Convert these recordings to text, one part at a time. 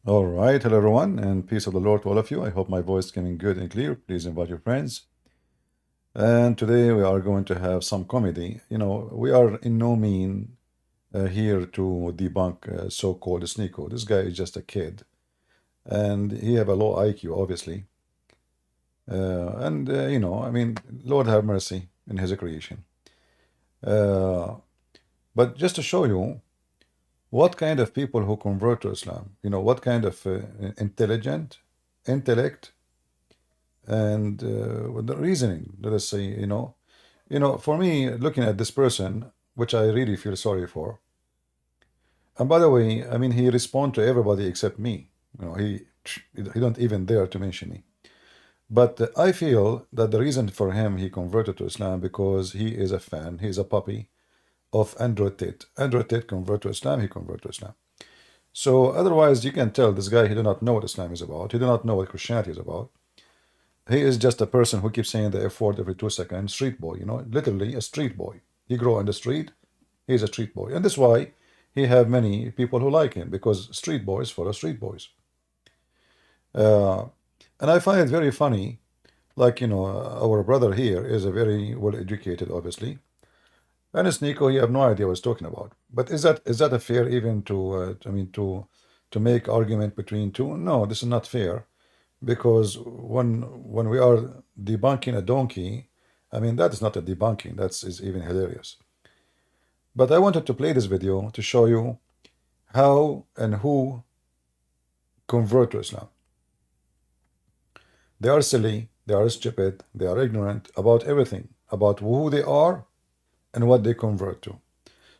All right, hello everyone, and peace of the Lord to all of you. I hope my voice is coming good and clear. Please invite your friends. And today we are going to have some comedy. We are in no mean here to debunk so-called Sneako. This guy is just a kid, and he have a low IQ, obviously. I mean, Lord have mercy in his creation. Uh, but just to show you what kind of people who convert to Islam, what kind of intellect, and with the reasoning, let us say, for me, looking at this person, which I really feel sorry for. And by the way, I mean, he respond to everybody except me. He don't even dare to mention me. But I feel that the reason for him he converted to Islam because he is a fan, he is a puppy of Andrew Tate. Andrew Tate convert to Islam, he convert to Islam. So otherwise, you can tell this guy, he do not know what Islam is about. He do not know what Christianity is about. He is just a person who keeps saying the F word every 2 seconds. Street boy, literally a street boy. He grew on the street. He's a street boy. And that's why he have many people who like him, because street boys follow street boys. And I find it very funny, like, our brother here is a very well-educated, obviously. And Sneako, you have no idea what he's talking about. But is that a fair even to make argument between two? No, this is not fair, because when we are debunking a donkey, I mean that is not a debunking. Is even hilarious. But I wanted to play this video to show you how and who convert to Islam. They are silly, they are stupid, they are ignorant about everything, about who they are and what they convert to.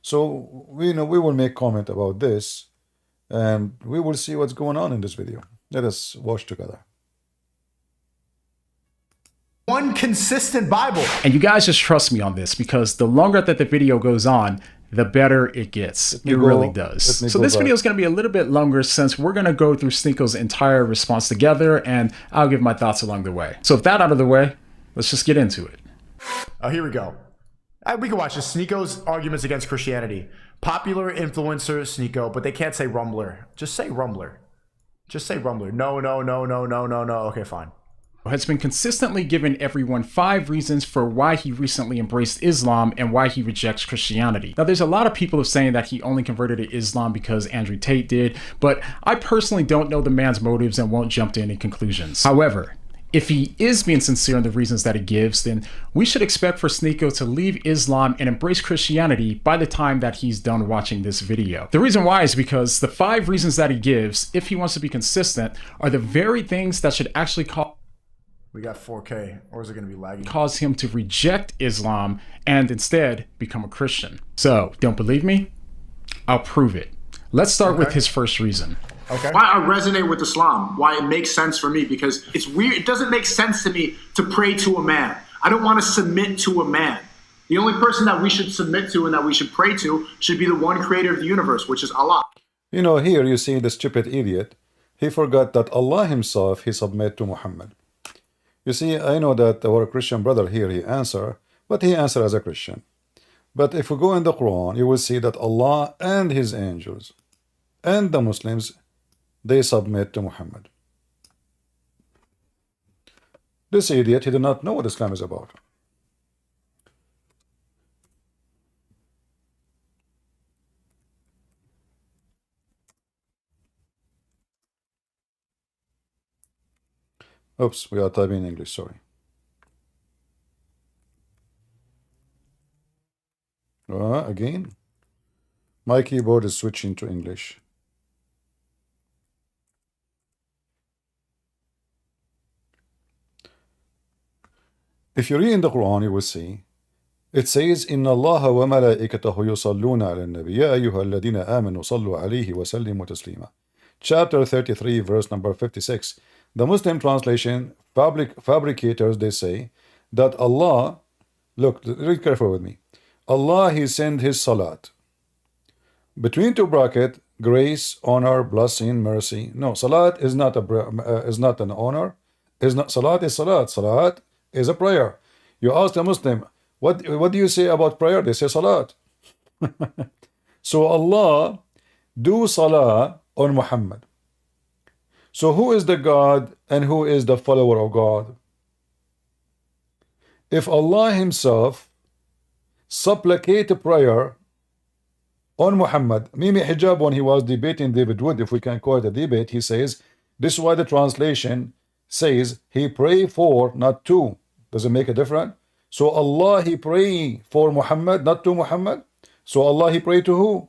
So we will make comment about this, and we will see what's going on in this video. Let us watch together. One consistent Bible. And you guys just trust me on this, because the longer that the video goes on, the better it gets. It really does. So this video is going to be a little bit longer, since we're going to go through Sneako's entire response together, and I'll give my thoughts along the way. So with that out of the way, let's just get into it. Oh, here we go. We can watch this. Sneako's arguments against Christianity. Popular influencer Sneako, but they can't say Rumbler. Just say Rumbler. Just say Rumbler. No. Okay, fine. Has been consistently giving everyone 5 reasons for why he recently embraced Islam and why he rejects Christianity. Now, there's a lot of people saying that he only converted to Islam because Andrew Tate did, but I personally don't know the man's motives and won't jump to any conclusions. However, if he is being sincere in the reasons that he gives, then we should expect for Sneako to leave Islam and embrace Christianity by the time that he's done watching this video. The reason why is because the 5 reasons that he gives, if he wants to be consistent, are the very things that should actually We got 4K, or is it going to be laggy? Cause him to reject Islam and instead become a Christian. So, don't believe me? I'll prove it. Let's start with his first reason. Okay. Why I resonate with Islam, why it makes sense for me, because it's weird. It doesn't make sense to me to pray to a man. I don't want to submit to a man. The only person that we should submit to and that we should pray to should be the one creator of the universe, which is Allah. Here you see the stupid idiot. He forgot that Allah himself, he submit to Muhammad. You see, I know that our Christian brother here, he answer, but he answer as a Christian. But if we go in the Quran, you will see that Allah and his angels and the Muslims, they submit to Muhammad. This idiot, he did not know what Islam is about. Oops, we are typing in English, sorry. Again, my keyboard is switching to English. If you read in the Quran, you will see, it says, إِنَّ اللَّهَ وَمَلَائِكَتَهُ يُصَلُّونَ عَلَى النَّبِيِّ يَا أَيُّهَا الَّذِينَ آمَنُوا صَلُّوا عَلَيْهِ وَسَلِّمُوا تَسْلِيمًا. Chapter 33, verse number 56. The Muslim translation, fabricators, they say that Allah, look, read carefully with me. Allah, he sent his salat. Between 2 brackets, grace, honor, blessing, mercy. No, salat is not an honor. Salat is salat. Salat is a prayer. You ask a Muslim, what do you say about prayer? They say salat. So Allah do salah on Muhammad. So who is the God and who is the follower of God? If Allah himself supplicate a prayer on Muhammad, Mimi Hijab, when he was debating David Wood, if we can call it a debate, he says, this is why the translation says he pray for, not to. Does it make a difference? So Allah he pray for Muhammad, not to Muhammad. So Allah he pray to who?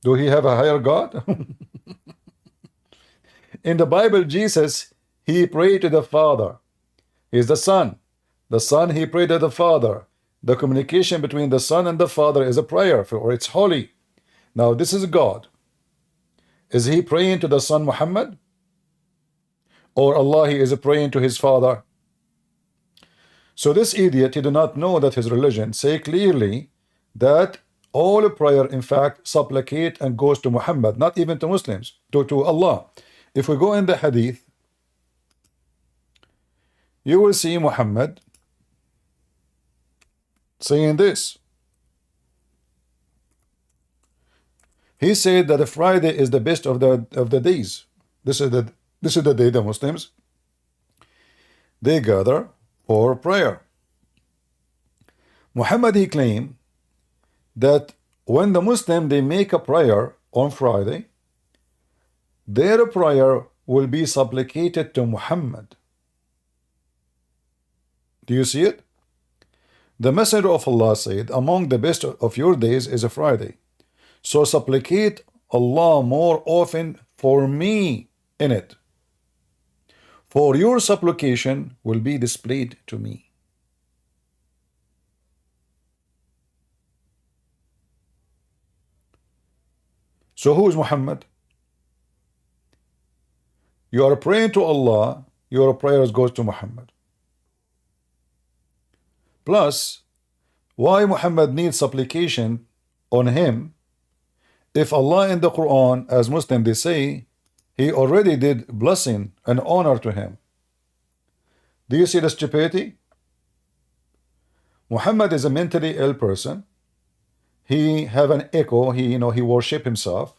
Do he have a higher God? In the Bible, Jesus, he prayed to the Father. He is the Son. The Son, he prayed to the Father. The communication between the Son and the Father is a prayer, or it's holy. Now, this is God. Is he praying to the Son Muhammad? Or Allah, he is praying to his Father? So this idiot, he do not know that his religion say clearly that all prayer, in fact, supplicate and goes to Muhammad, not even to Muslims, to Allah. If we go in the hadith, you will see Muhammad saying this. He said that the Friday is the best of the days. This is the day the Muslims they gather for prayer. Muhammad he claimed that when the Muslim they make a prayer on Friday, their prayer will be supplicated to Muhammad. Do you see it? The Messenger of Allah said, among the best of your days is a Friday. So supplicate Allah more often for me in it. For your supplication will be displayed to me. So who is Muhammad? You are praying to Allah, your prayers goes to Muhammad. Plus, why Muhammad needs supplication on him if Allah in the Quran, as Muslims they say, he already did blessing and honor to him? Do you see the stupidity? Muhammad is a mentally ill person. He have an echo. He worship himself.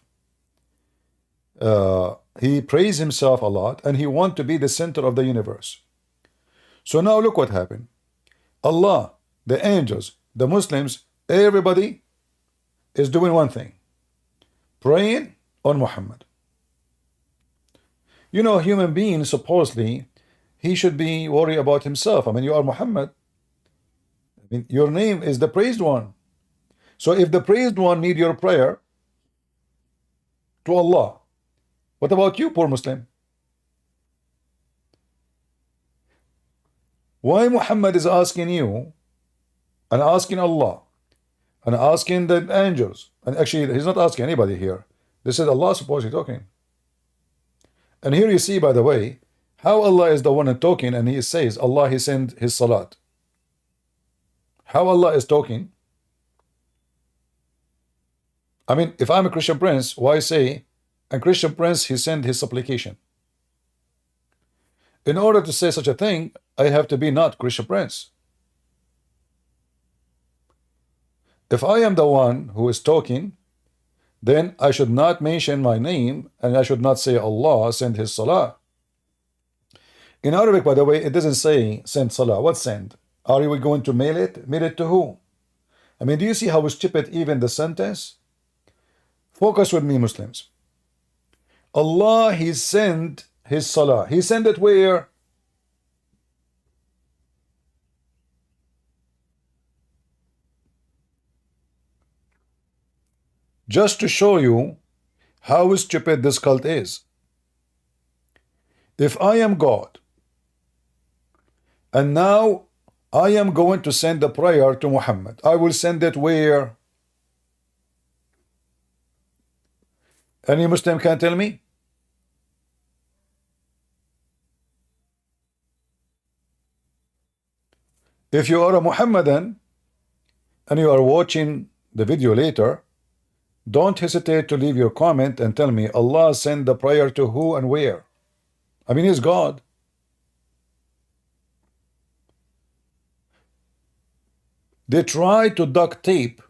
He praise himself a lot, and he want to be the center of the universe. So now look what happened. Allah, the angels, the Muslims, everybody is doing one thing: praying on Muhammad. You know, human being supposedly he should be worried about himself. I mean, you are Muhammad. I mean, your name is the praised one. So if the praised one need your prayer to Allah, what about you, poor Muslim? Why Muhammad is asking you and asking Allah and asking the angels? And actually, he's not asking anybody here. This is Allah supposedly talking. And here you see, by the way, how Allah is the one talking, and he says, Allah, he sent his salat. How Allah is talking? I mean, if I'm a Christian prince, why say, and Christian prince, he sent his supplication? In order to say such a thing, I have to be not Christian prince. If I am the one who is talking, then I should not mention my name, and I should not say Allah sent his salah. In Arabic, by the way, it doesn't say send salah. What send? Are we going to mail it? Mail it to who? I mean, do you see how stupid even the sentence? Focus with me, Muslims. Allah, he sent his salah. He sent it where? Just to show you how stupid this cult is. If I am God, and now I am going to send a prayer to Muhammad, I will send it where? Any Muslim can tell me? If you are a Muhammadan and you are watching the video later, don't hesitate to leave your comment and tell me Allah sent the prayer to who and where. I mean, he's God. They try to duct tape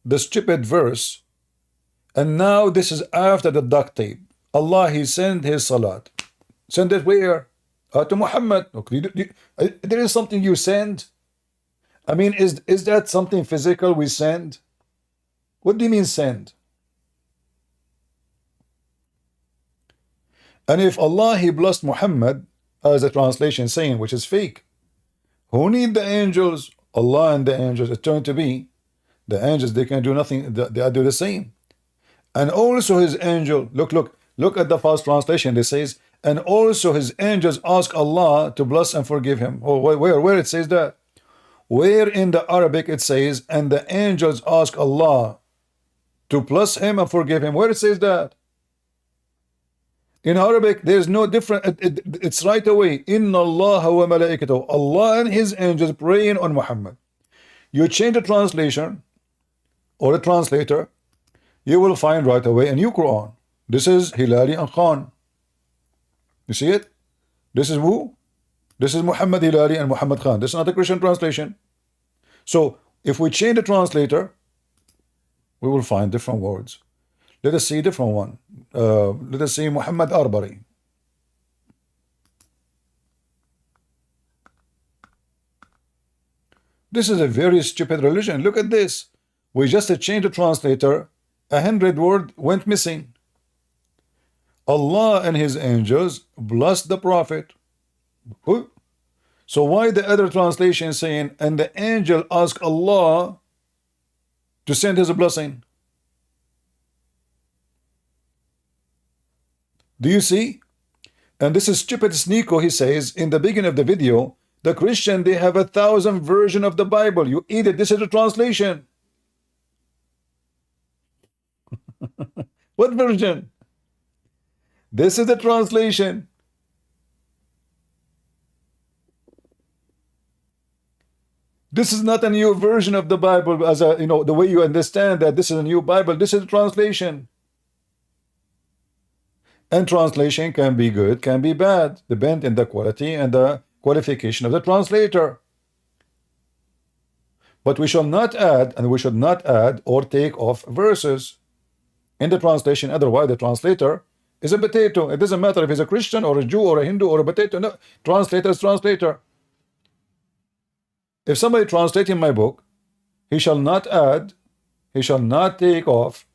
the stupid verse, and now this is after the duct tape. Allah, He sent His salat. Send it where? To Muhammad. Okay. There is something you send. I mean, is that something physical we send? What do you mean send? And if Allah, He blessed Muhammad, as the translation saying, which is fake, who need the angels? Allah and the angels. It's going to be the angels. They can do nothing. They do the same. And also His angel. Look at the false translation. It says, and also His angels ask Allah to bless and forgive him. Oh, where it says that? Where in the Arabic it says, and the angels ask Allah to bless him and forgive him? Where it says that? In Arabic, there's no different. It's right away. Inna Allah wa malaikatahu. Allah and His angels praying on Muhammad. You change the translation or the translator, you will find right away a new Quran. This is Hilali and Khan. You see it? This is who? This is Muhammad Hilali and Muhammad Khan. This is not a Christian translation. So if we change the translator, we will find different words. Let us see a different one. Let us see Muhammad Arbari. This is a very stupid religion. Look at this. We just changed the translator. 100 words went missing. Allah and His angels blessed the Prophet. So why the other translation saying, and the angel asked Allah to send His blessing? Do you see? And this is stupid Sneako. He says in the beginning of the video, the Christian, they have 1,000 versions of the Bible. You eat it. This is the translation. What version? This is the translation. This is not a new version of the Bible, as a, the way you understand that this is a new Bible. This is a translation. And translation can be good, can be bad, depend on the quality and the qualification of the translator. But we shall not add, and we should not add or take off verses in the translation. Otherwise, the translator is a potato. It doesn't matter if he's a Christian or a Jew or a Hindu or a potato. No, translator is translator. If somebody translating my book, he shall not add, he shall not take off,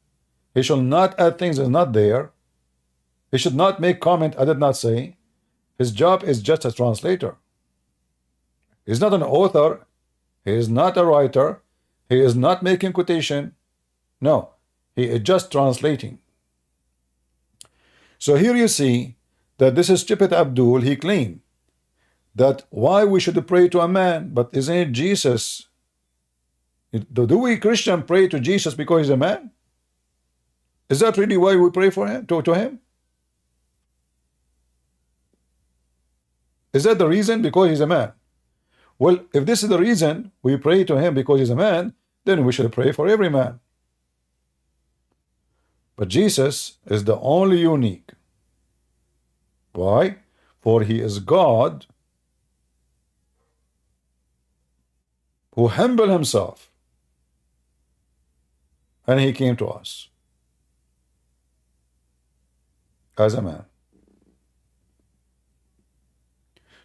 he shall not add things that are not there. He should not make comment I did not say. His job is just a translator. He's not an author. He is not a writer. He is not making quotation. No, he is just translating. So here you see that this is stupid Abdul. He claimed that why we should pray to a man, but isn't it Jesus? Do we Christian pray to Jesus because he's a man? Is that really why we pray for him, to him? Is that the reason? Because he's a man. Well, if this is the reason we pray to him because he's a man, then we should pray for every man. But Jesus is the only unique. Why? For he is God who humbled himself and he came to us as a man.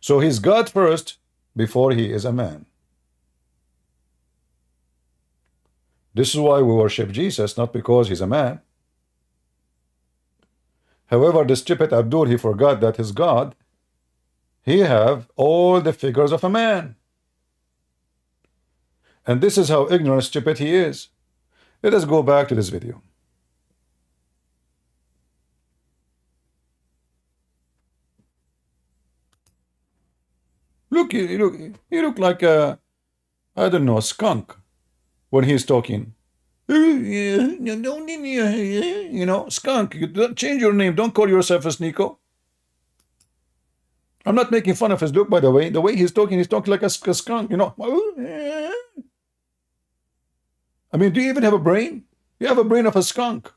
So he's God first before he is a man. This is why we worship Jesus, not because he's a man. However, the stupid Abdul, he forgot that his God, he have all the figures of a man. And this is how ignorant, stupid he is. Let us go back to this video. Look, you look like a, I don't know, a skunk when he's talking. You know, skunk. You don't change your name. Don't call yourself a Sneako. I'm not making fun of his look, by the way. The way he's talking like a skunk. You know. I mean, do you even have a brain? You have a brain of a skunk.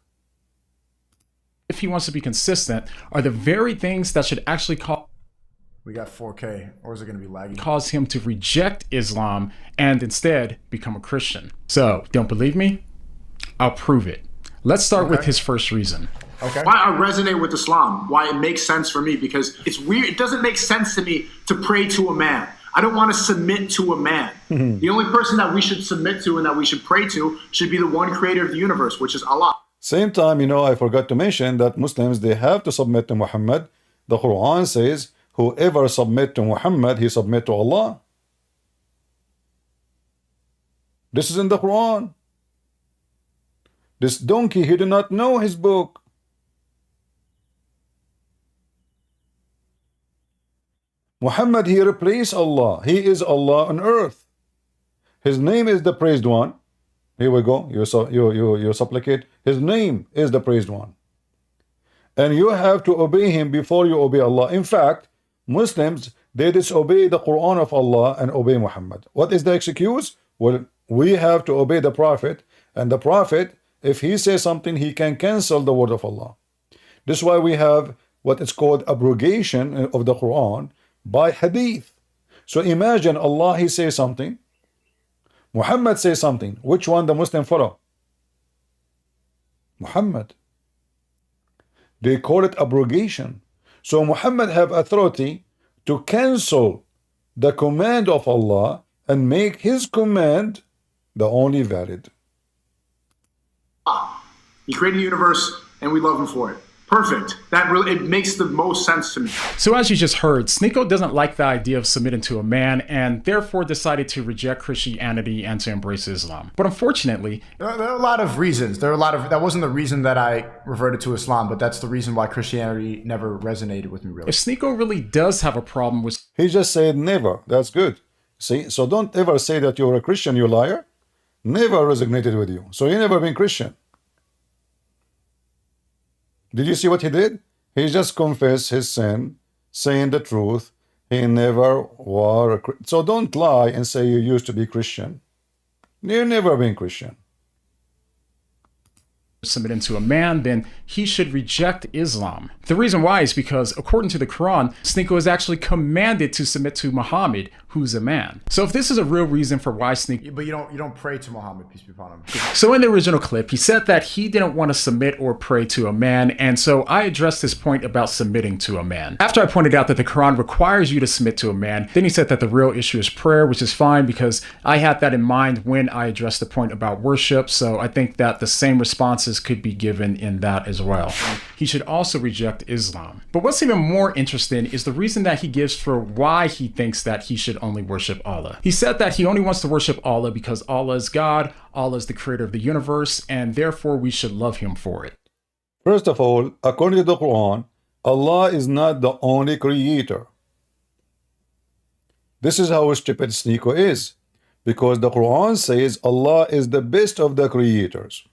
If he wants to be consistent, are the very things that should actually We got 4K, or is it going to be laggy? cause him to reject Islam and instead become a Christian. So, don't believe me? I'll prove it. Let's start with his first reason. Okay. Why I resonate with Islam, why it makes sense for me, because it's weird. It doesn't make sense to me to pray to a man. I don't want to submit to a man. The only person that we should submit to and that we should pray to should be the one creator of the universe, which is Allah. Same time, you know, I forgot to mention that Muslims, they have to submit to Muhammad. The Quran says, whoever submit to Muhammad, he submit to Allah. This is in the Quran. This donkey, he did not know his book. Muhammad, he replaced Allah. He is Allah on earth. His name is the praised one. Here we go. You supplicate. His name is the praised one. And you have to obey him before you obey Allah. In fact, Muslims, they disobey the Quran of Allah and obey Muhammad. What is the excuse? Well, we have to obey the Prophet. And the Prophet, if he says something, he can cancel the word of Allah. This is why we have what is called abrogation of the Quran by hadith. So imagine Allah, he says something, Muhammad says something. Which one the Muslim follow? Muhammad. They call it abrogation. So Muhammad have authority to cancel the command of Allah and make his command the only valid. He created the universe and we love him for it. Perfect. That really, it makes the most sense to me. So as you just heard, Sneako doesn't like the idea of submitting to a man and therefore decided to reject Christianity and to embrace Islam. But unfortunately, There are a lot of reasons. That wasn't the reason that I reverted to Islam, but that's the reason why Christianity never resonated with me, really. if Sneako really does have a problem with He just said never. That's good. See, so don't ever say that you're a Christian, you liar. Never resonated with you. So you never been Christian. Did you see what he did? He just confessed his sin, saying the truth. He never was a Christian. So don't lie and say you used to be Christian. You've never been Christian. submitting to a man, then he should reject Islam. The reason why is because, according to the Quran, Sneako is actually commanded to submit to Muhammad, who's a man. So if this is a real reason for why Sneako... But you don't pray to Muhammad, peace be upon him. So in the original clip, he said that he didn't want to submit or pray to a man, and so I addressed his point about submitting to a man. After I pointed out that the Quran requires you to submit to a man, then he said that the real issue is prayer, which is fine because I had that in mind when I addressed the point about worship, so I think that the same responses could be given in that as well. He should also reject Islam. But what's even more interesting is the reason that he gives for why he thinks that he should only worship Allah. He said that he only wants to worship Allah because Allah is God, Allah is the creator of the universe, and therefore we should love him for it. First of all, according to the Quran, Allah is not the only creator. This is how stupid Sneako is, because the Quran says Allah is the best of the creators.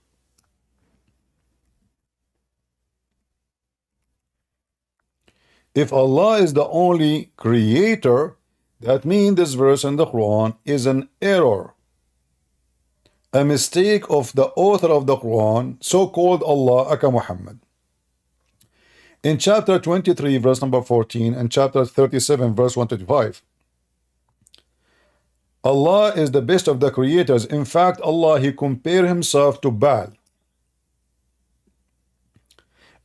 If Allah is the only creator, that means this verse in the Quran is an error, a mistake of the author of the Quran, so-called Allah aka Muhammad. In chapter 23 verse number 14 and chapter 37 verse 125, Allah is the best of the creators. In fact, Allah, he compared himself to Baal,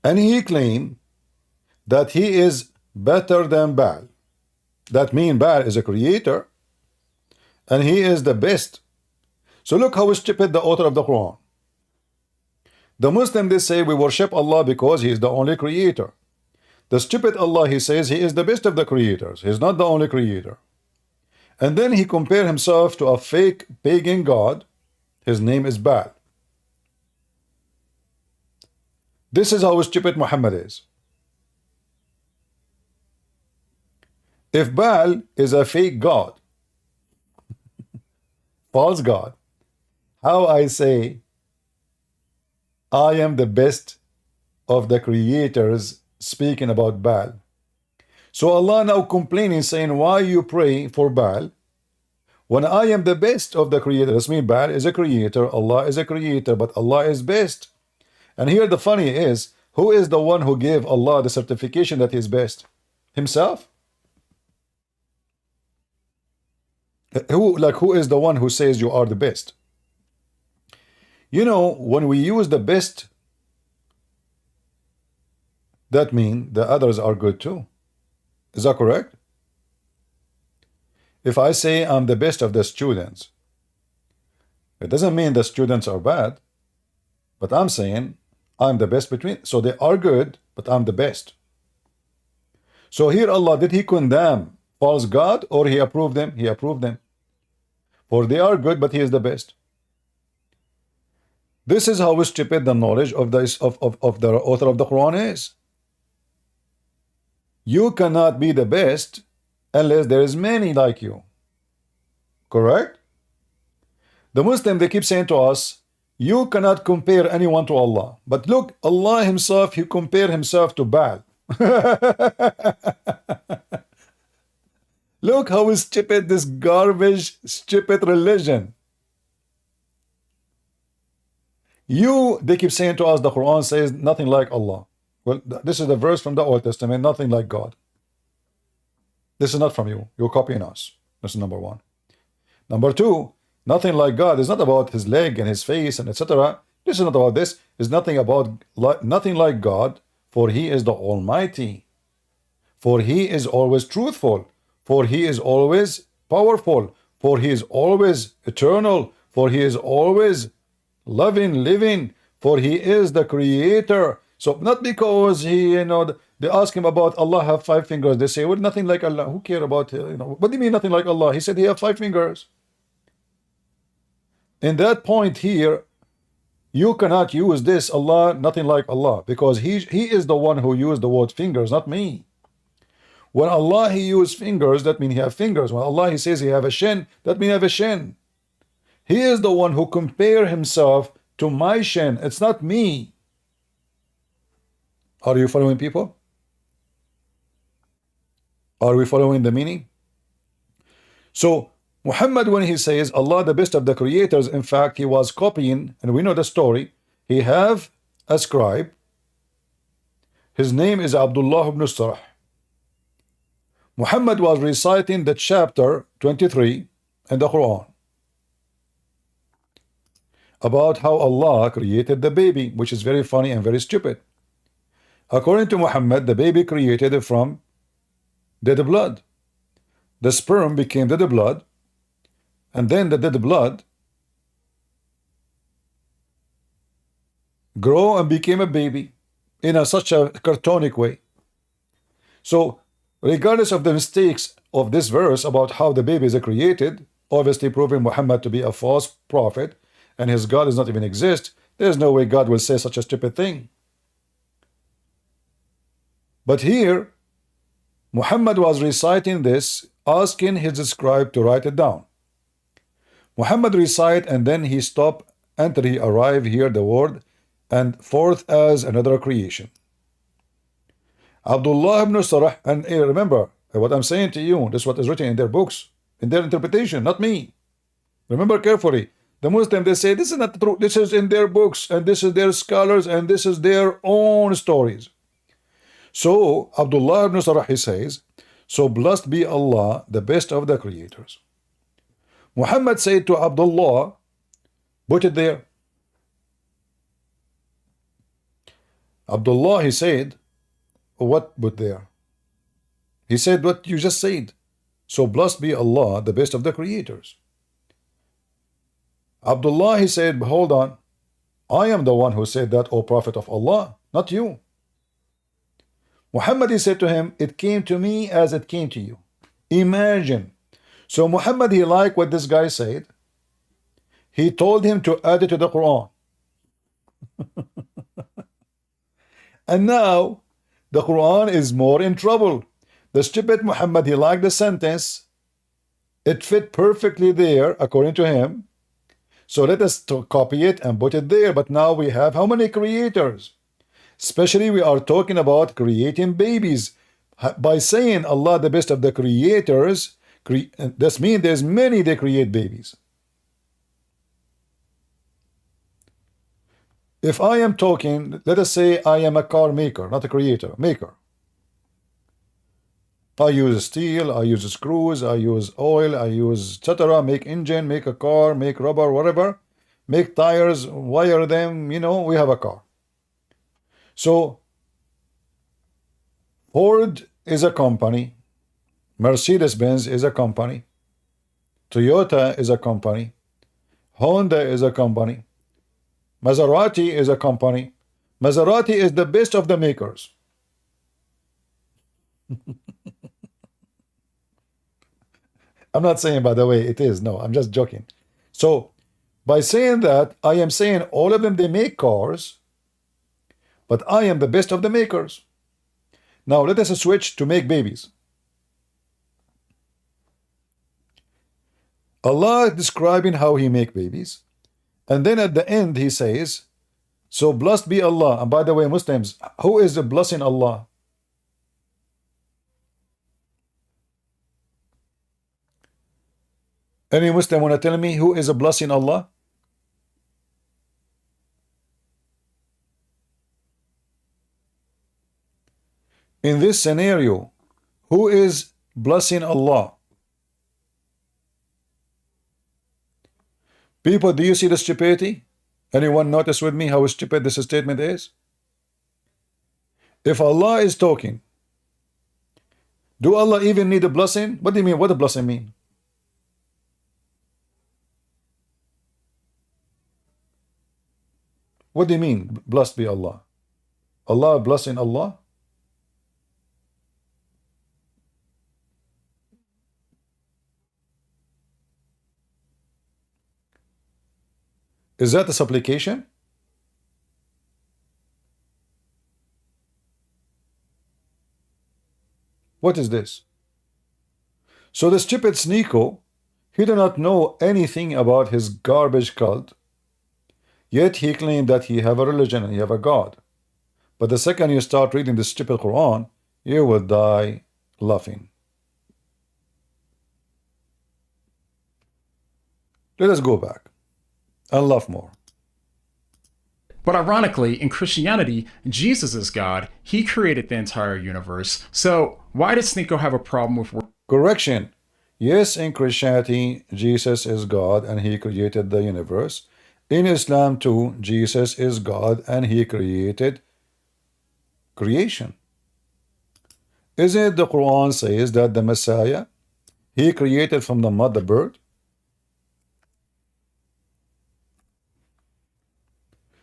and he claimed that he is better than Baal. That means Baal is a creator and he is the best. So look how stupid the author of the Quran. The Muslim, they say we worship Allah because he is the only creator. The stupid Allah, he says he is the best of the creators. He is not the only creator. And then he compared himself to a fake pagan god. His name is Baal. This is how stupid Muhammad is. If Baal is a fake god, false god, how I say I am the best of the creators speaking about Baal. So Allah now complaining, saying, why you pray for Baal when I am the best of the creators? I mean, Baal is a creator, Allah is a creator, but Allah is best. And here the funny is, who is the one who gave Allah the certification that he is best? Himself? Who is the one who says you are the best? You know, when we use the best that means the others are good too. Is that correct? If I say I'm the best of the students, it doesn't mean the students are bad, but I'm saying I'm the best between. So they are good, but I'm the best. So here Allah, did he condemn false God or he approved them? He approved them. For they are good, but he is the best. This is how stupid the knowledge of the author of the Quran is. You cannot be the best unless there is many like you. Correct? The Muslim, they keep saying to us, you cannot compare anyone to Allah. But look, Allah himself, he compared himself to Baal. Look how stupid this garbage, stupid religion. They keep saying to us, the Quran says nothing like Allah. Well, this is the verse from the Old Testament, nothing like God. This is not from you. You're copying us. This is number one. Number two, nothing like God is not about his leg and his face and etc. This is not about this. It's nothing like God, for he is the Almighty. For he is always truthful. For he is always powerful. For he is always eternal. For he is always loving, living. For he is the creator. So not because he, they ask him about Allah have 5 fingers. They say, well, nothing like Allah. Who care about, what do you mean nothing like Allah? He said he have 5 fingers. In that point here, you cannot use this Allah, nothing like Allah, because he is the one who used the word fingers, not me. When Allah he used fingers, that means he have fingers. When Allah he says he have a shin, that means he have a shin. He is the one who compare himself to my shin. It's not me. Are you following, people? Are we following the meaning? So Muhammad, when he says Allah the best of the creators, in fact he was copying, and we know the story. He have a scribe. His name is Abdullah ibn Sarh. Muhammad was reciting the chapter 23 in the Quran about how Allah created the baby, which is very funny and very stupid. According to Muhammad, the baby created from dead blood. The sperm became dead blood, and then the dead blood grew and became a baby in such a cartoonic way. So regardless of the mistakes of this verse about how the babies are created, obviously proving Muhammad to be a false prophet and his God does not even exist, there's no way God will say such a stupid thing. But here Muhammad was reciting this, asking his scribe to write it down. Muhammad recite, and then he stop until he arrive here the word and forth as another creation. Abdullah ibn Sarh, and remember what I'm saying to you, this is what is written in their books, in their interpretation, not me. Remember carefully. The Muslim, they say this is not true, this is in their books, and this is their scholars, and this is their own stories. So Abdullah ibn Sarh, he says, so blessed be Allah, the best of the creators. Muhammad said to Abdullah, put it there. Abdullah, he said, what put there? He said what you just said. So blessed be Allah, the best of the creators. Abdullah, he said, hold on. I am the one who said that, O Prophet of Allah, not you. Muhammad, he said to him, it came to me as it came to you. Imagine. So Muhammad, he liked what this guy said. He told him to add it to the Quran. And now the Quran is more in trouble. The stupid Muhammad, he liked the sentence. It fit perfectly there according to him. So let us copy it and put it there. But now we have how many creators? Especially we are talking about creating babies. By saying Allah the best of the creators, that means there's many that create babies. If I am talking, let us say I am a car maker, not a creator, maker. I use steel, I use screws, I use oil, I use etc. Make engine, make a car, make rubber, whatever. Make tires, wire them, we have a car. So Ford is a company. Mercedes-Benz is a company. Toyota is a company. Honda is a company. Maserati is a company. Maserati is the best of the makers. I'm not saying, by the way, it is. No, I'm just joking. So, by saying that, I am saying all of them, they make cars, but I am the best of the makers. Now, let us switch to make babies. Allah describing how He make babies, and then at the end He says, so blessed be Allah. And by the way, Muslims, who is blessing Allah? Any Muslim want to tell me who is blessing Allah? In this scenario, who is blessing Allah? People, do you see the stupidity? Anyone notice with me how stupid this statement is? If Allah is talking, do Allah even need a blessing? What do you mean? What does blessing mean? What do you mean, blessed be Allah? Allah blessing Allah? Is that a supplication? What is this? So the stupid Sneako, he do not know anything about his garbage cult, yet he claimed that he have a religion and he have a God. But the second you start reading the stupid Quran, you will die laughing. Let us go back and laugh more. But ironically, in Christianity, Jesus is God. He created the entire universe. So why does Sneako have a problem with... Correction. Yes, in Christianity, Jesus is God and He created the universe. In Islam too, Jesus is God and He created creation. Isn't it the Quran says that the Messiah, He created from the mud the bird?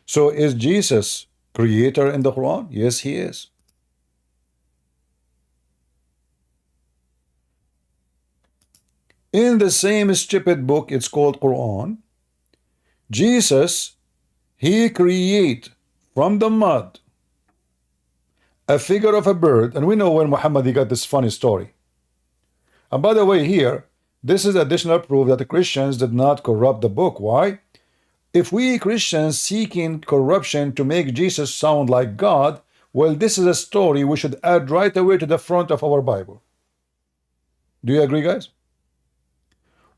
So is Jesus creator in the Quran? Yes, He is. In the same stupid book, it's called Quran, Jesus, He create from the mud a figure of a bird. And we know when Muhammad, he got this funny story. And by the way, here, this is additional proof that the Christians did not corrupt the book. Why? If we Christians seeking corruption to make Jesus sound like God, well, this is a story we should add right away to the front of our Bible. Do you agree, guys?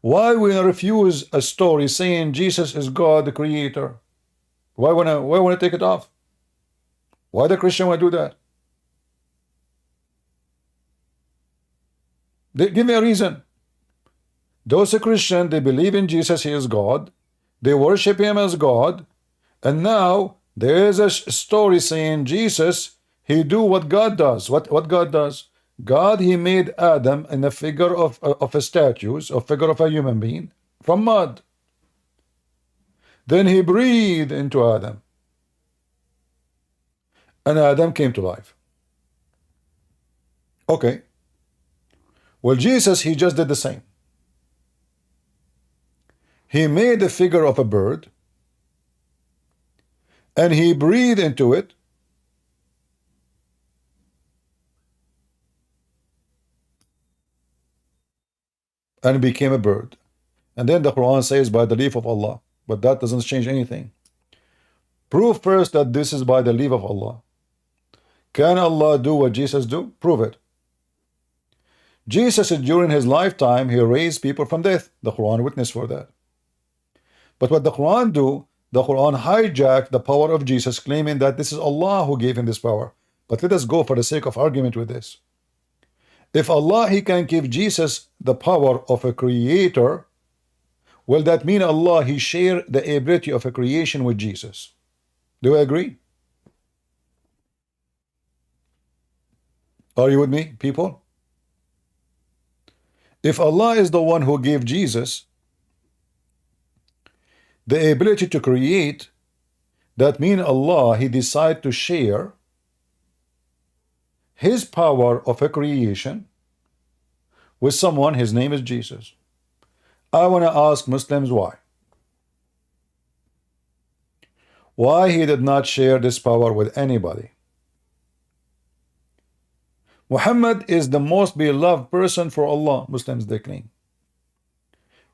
Why we refuse a story saying Jesus is God, the creator? Why wanna take it off? Why the Christian want to do that? Give me a reason. Those Christians, they believe in Jesus, He is God. They worship Him as God. And now there is a story saying Jesus, He do what God does. What God does? God, He made Adam in a figure of a statues, a figure of a human being, from mud. Then He breathed into Adam. And Adam came to life. Okay. Well, Jesus, He just did the same. He made a figure of a bird, and He breathed into it, and became a bird. And then the Quran says by the leave of Allah, but that doesn't change anything. Prove first that this is by the leave of Allah. Can Allah do what Jesus do? Prove it. Jesus, during His lifetime, He raised people from death. The Quran witness for that. But what the Quran do, the Quran hijacked the power of Jesus, claiming that this is Allah who gave Him this power. But let us go for the sake of argument with this. If Allah, He can give Jesus the power of a creator, will that mean Allah, He share the ability of a creation with Jesus? Do you agree? Are you with me, people? If Allah is the one who gave Jesus the ability to create, that means Allah, He decided to share His power of a creation with someone. His name is Jesus. I want to ask Muslims why. Why He did not share this power with anybody? Muhammad is the most beloved person for Allah, Muslims they claim.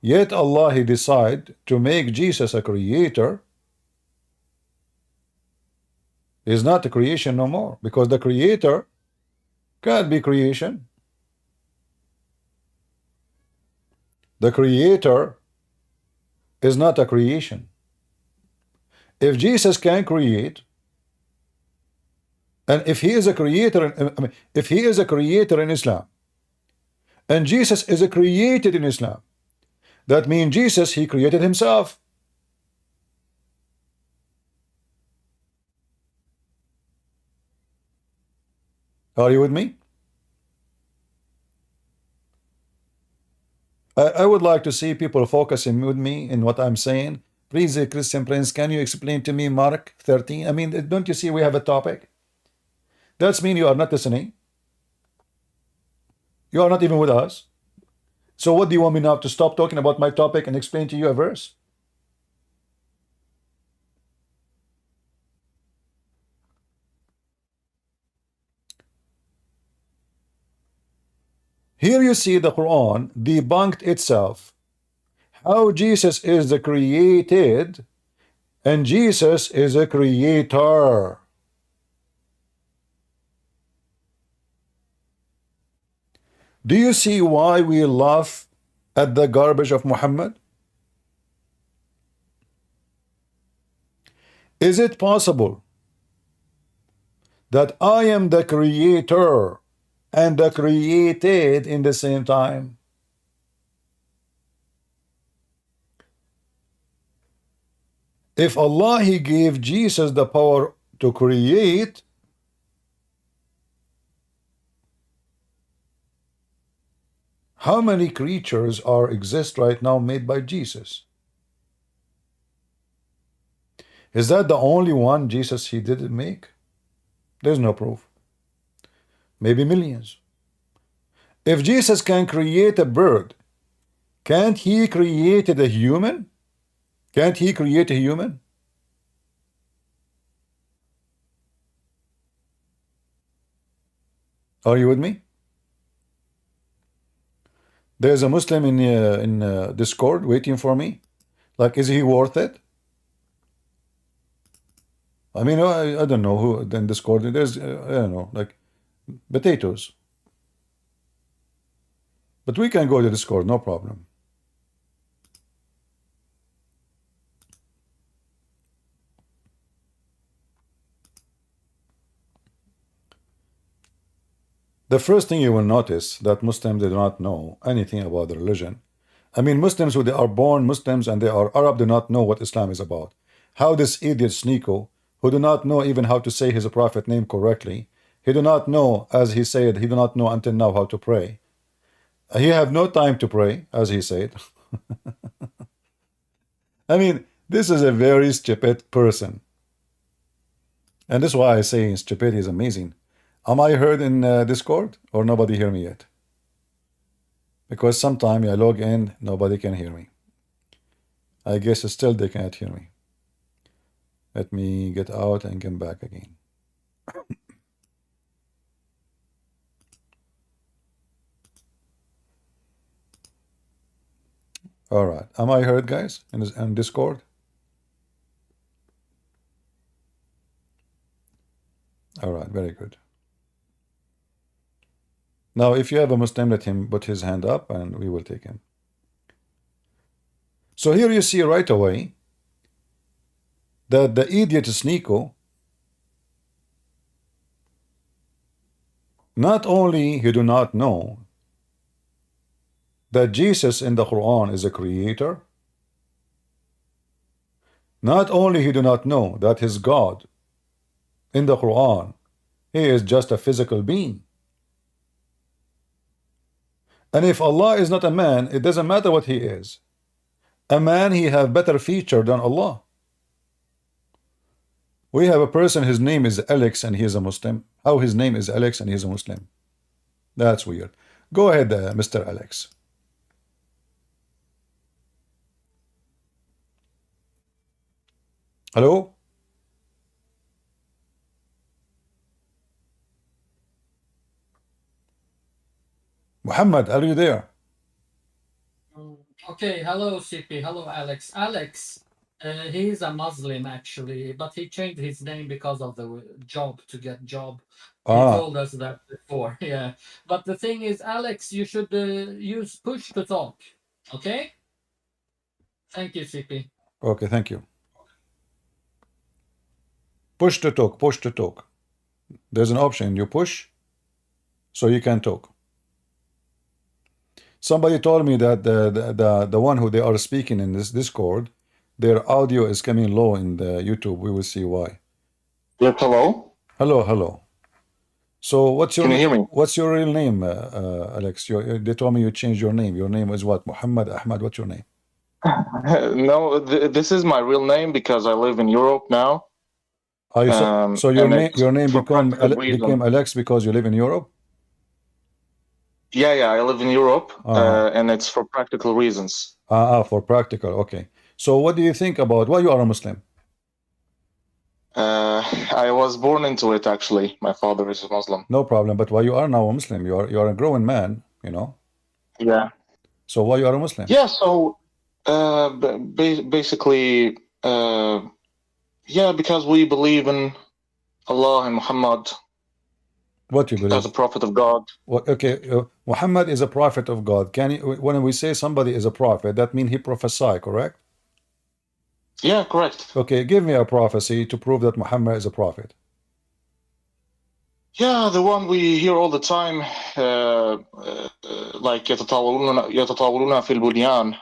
Yet Allah, He decided to make Jesus a creator. Is not a creation no more, because the creator can't be creation. The creator is not a creation. If Jesus can create, and if He is a creator, if He is a creator in Islam, and Jesus is a created in Islam, that means Jesus, He created Himself. Are you with me? I would like to see people focusing with me in what I'm saying. Please, Christian Prince, can you explain to me Mark 13? I mean, don't you see we have a topic? That's mean you are not listening. You are not even with us. So what do you want me now to stop talking about my topic and explain to you a verse? Here you see the Quran debunked itself. How Jesus is the created and Jesus is a creator. Do you see why we laugh at the garbage of Muhammad? Is it possible that I am the creator and the created in the same time? If Allah, He gave Jesus the power to create, how many creatures exist right now made by Jesus? Is that the only one Jesus He didn't make? There's no proof. Maybe millions. If Jesus can create a bird, can't He create a human? Can't He create a human? Are you with me? There's a Muslim in Discord waiting for me. Like, is he worth it? I mean, I don't know who in Discord. There's, I don't know, like potatoes. But we can go to Discord, no problem. The first thing you will notice that Muslims, they do not know anything about the religion. I mean, Muslims who they are born Muslims and they are Arab do not know what Islam is about. How this idiot Sneako, who do not know even how to say his prophet name correctly, he do not know, as he said, he do not know until now how to pray. He have no time to pray, as he said. I mean, this is a very stupid person. And this is why I say stupidity is amazing. Am I heard in Discord or nobody hear me yet? Because sometime I log in, nobody can hear me. I guess still they cannot hear me. Let me get out and come back again. All right. Am I heard, guys, in Discord? All right. Very good. Now, if you have a Muslim, let him put his hand up and we will take him. So here you see right away that the idiot Sneako, not only he do not know that Jesus in the Quran is a creator, not only he do not know that his God in the Quran, he is just a physical being. And if Allah is not a man, it doesn't matter what he is. A man, he have better feature than Allah. We have a person, his name is Alex and he is a Muslim. How his name is Alex and he is a Muslim? That's weird. Go ahead, Mr. Alex. Hello? Muhammad, are you there? Okay, hello CP, hello Alex. Alex, he's a Muslim actually, but he changed his name because of the job, to get job. He told us that before, yeah. But the thing is, Alex, you should use push to talk, okay? Thank you, CP. Okay, thank you. Push to talk, push to talk. There's an option, you push, so you can talk. Somebody told me that the one who they are speaking in this Discord, their audio is coming low in the YouTube. We will see why. Yes, hello? Hello, hello. So what's your Can you hear me? What's your real name, Alex? They told me you changed your name. Your name is what? Mohammed, Ahmed, what's your name? No, this is my real name because I live in Europe now. Are you so your name became reason. Alex because you live in Europe? Yeah, I live in Europe, and it's for practical reasons. For practical, okay. So what do you think about why you are a Muslim? I was born into it, actually. My father is a Muslim. No problem, but why you are now a Muslim? You are a growing man, you know. Yeah. So why you are a Muslim? Yeah, so basically, yeah, because we believe in Allah and Muhammad. What you believe? As a prophet of God. Well, okay, Muhammad is a prophet of God. Can you, when we say somebody is a prophet, that means he prophesy, correct? Yeah, correct. Okay, give me a prophecy to prove that Muhammad is a prophet. Yeah, the one we hear all the time, like يتطاولون في البنيان,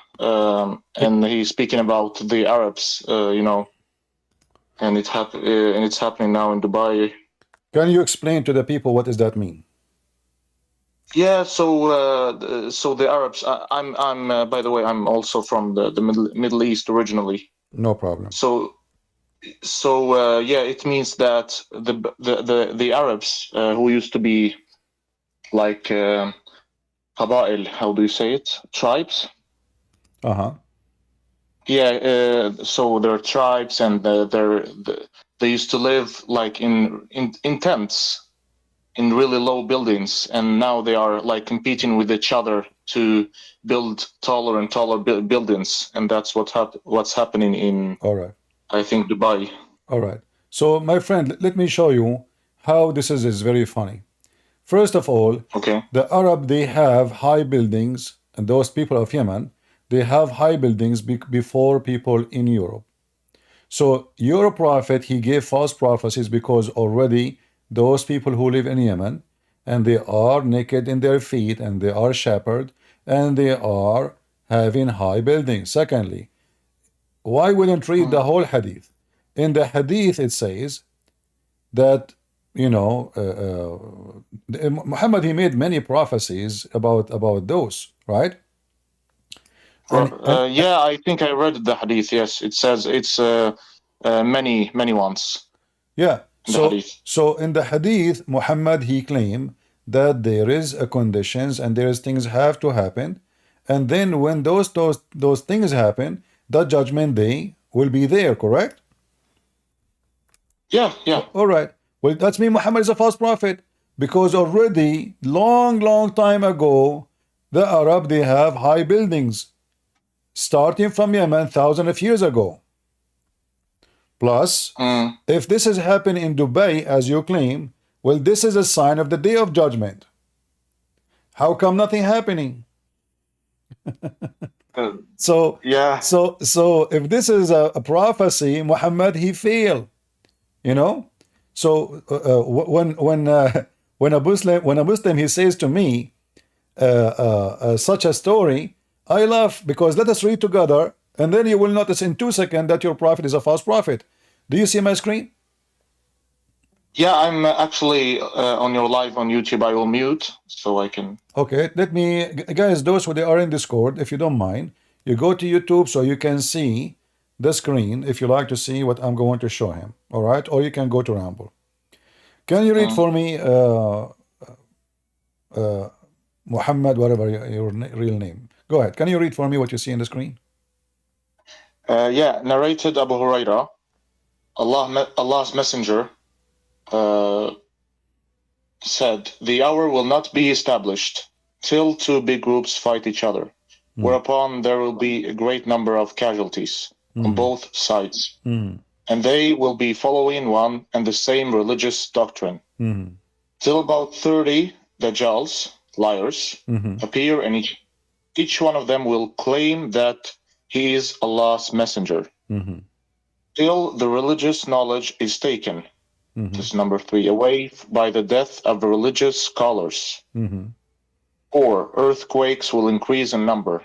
and he's speaking about the Arabs, you know, and it's happening now in Dubai. Can you explain to the people what does that mean? Yeah, so the Arabs. I'm by the way, I'm also from the Middle East originally. No problem. So yeah, it means that the Arabs who used to be like Qaba'il, how do you say it? Tribes. Yeah, so they're tribes, and they used to live like in tents, in really low buildings, and now they are like competing with each other to build taller and taller buildings, and that's what's happening in, all right, I think, Dubai. All right. So my friend, let me show you how this is very funny. First of all, okay, the Arab, they have high buildings, and those people of Yemen, they have high buildings before people in Europe. So your prophet, he gave false prophecies because already those people who live in Yemen, and they are naked in their feet, and they are shepherd, and they are having high buildings. Secondly, why wouldn't read the whole hadith? In the hadith it says that, you know, Muhammad, he made many prophecies about those, right? Yeah, I think I read the hadith. Yes, it says it's many ones. Yeah. So in the hadith, Muhammad, he claimed that there is a conditions and there is things have to happen, and then when those things happen, the judgment day will be there, correct? Yeah. All right. Well, that's mean Muhammad is a false prophet, because already long time ago, the Arab, they have high buildings starting from Yemen thousands of years ago. Plus, if this has happened in Dubai, as you claim, well, this is a sign of the day of judgment. How come nothing happening? So if this is a prophecy, Muhammad, he failed, you know. So when a Muslim he says to me such a story, I laugh, because let us read together, and then you will notice in 2 seconds that your prophet is a false prophet. Do you see my screen? Yeah, I'm actually on your live on YouTube. I will mute so I can. Okay, let me, guys, those who they are in Discord, if you don't mind, you go to YouTube so you can see the screen if you like to see what I'm going to show him. All right, or you can go to Ramble. Can you read for me, Mohammed, whatever your real name? Go ahead. Can you read for me what you see in the screen? Yeah, narrated Abu Huraira, Allah's messenger, said, "The hour will not be established till two big groups fight each other, whereupon there will be a great number of casualties on both sides, and they will be following one and the same religious doctrine, till about 30 Dajjals, liars, appear, and each one of them will claim that he is Allah's messenger, till the religious knowledge is taken." This is number 3. Away by the death of the religious scholars. 4. Earthquakes will increase in number.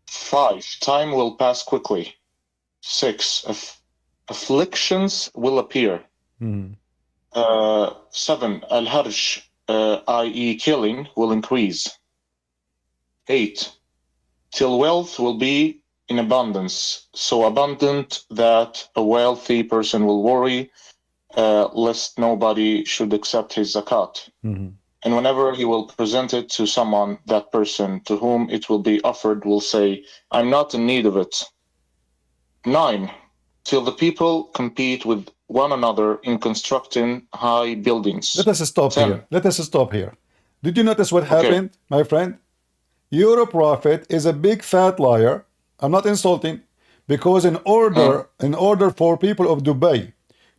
5. Time will pass quickly. 6. Afflictions will appear. 7. Al-Harj, i.e. killing, will increase. 8. Till wealth will be in abundance, so abundant that a wealthy person will worry lest nobody should accept his zakat. And whenever he will present it to someone, that person to whom it will be offered will say, "I'm not in need of it." 9. Till the people compete with one another in constructing high buildings. Let us stop 10. here. Let us stop here. Did you notice what happened, my friend? Your prophet is a big fat liar. I'm not insulting, because in order for people of Dubai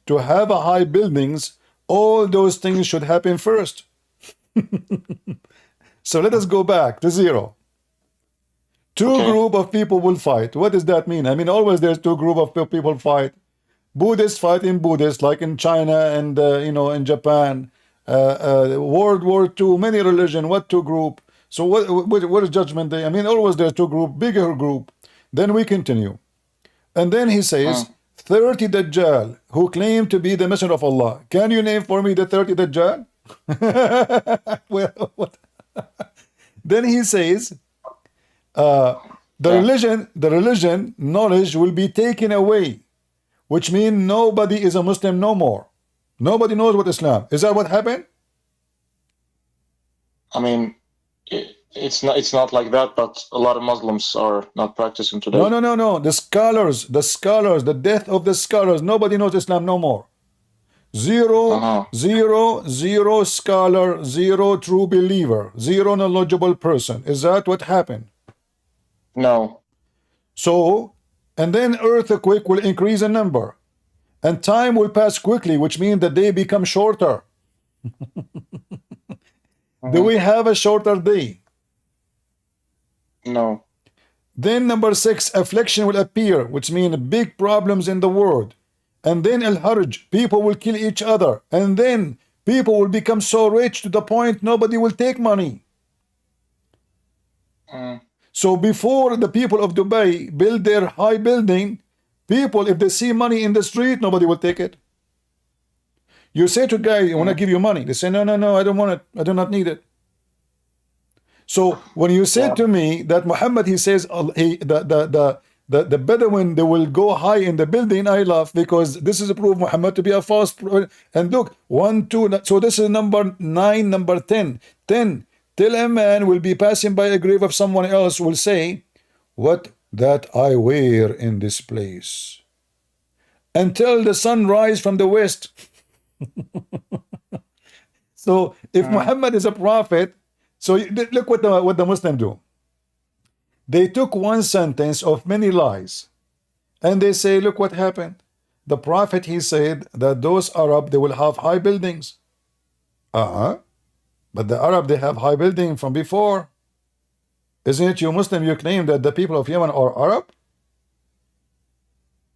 to have a high buildings, all those things should happen first. So let us go back to 0. Two group of people will fight. What does that mean? I mean, always there's two group of people fight. Buddhists fighting Buddhists, like in China and in Japan. World War II, many religion. What two group? So what is Judgment Day? I mean, always there's two group, bigger group. Then we continue, and then he says 30 Dajjal who claim to be the messenger of Allah. Can you name for me the 30 Dajjal? Well, what? Then he says the religion knowledge will be taken away, which means nobody is a Muslim no more. Nobody knows what Islam is. That what happened? I mean, it's not like that, but a lot of Muslims are not practicing today. No. The scholars, the death of the scholars. Nobody knows Islam no more. Zero scholar, 0 true believer, 0 knowledgeable person. Is that what happened? No. So, and then earthquake will increase in number, and time will pass quickly, which means the day become shorter. Do we have a shorter day? No. Then number 6, affliction will appear, which means big problems in the world. And then al-harj, people will kill each other. And then people will become so rich to the point nobody will take money. So before the people of Dubai build their high building, people, if they see money in the street, nobody will take it. You say to a guy, I want to give you money. They say, no, I don't want it. I do not need it. So when you say to me that Muhammad, he says the Bedouin, they will go high in the building, I laugh, because this is a proof Muhammad to be a false prophet. And look, 1, 2, so this is number 9, number 10. 10, till a man will be passing by a grave of someone else will say, what that I wear in this place, until the sun rise from the west. So if Muhammad is a prophet, so look what the Muslims do. They took one sentence of many lies, and they say, look what happened. The prophet, he said that those Arab, they will have high buildings. But the Arab, they have high building from before. Isn't it you Muslim, you claim that the people of Yemen are Arab?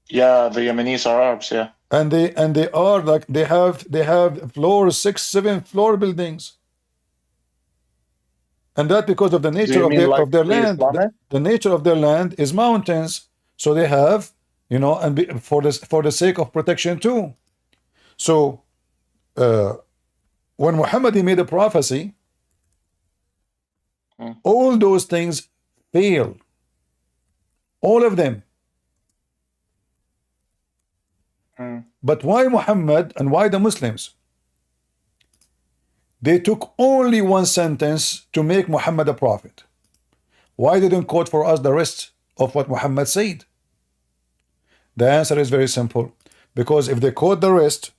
Yeah, the Yemenis are Arabs, yeah. And they are like, they have floors, 6, 7 floor buildings. And that because of the nature of their land. The nature of their land is mountains. So they have, and for the sake of protection too. So when Muhammad he made a prophecy, all those things fail. All of them. But why Muhammad and why the Muslims? They took only one sentence to make Muhammad a prophet. Why didn't quote for us the rest of what Muhammad said? The answer is very simple. Because if they quote the rest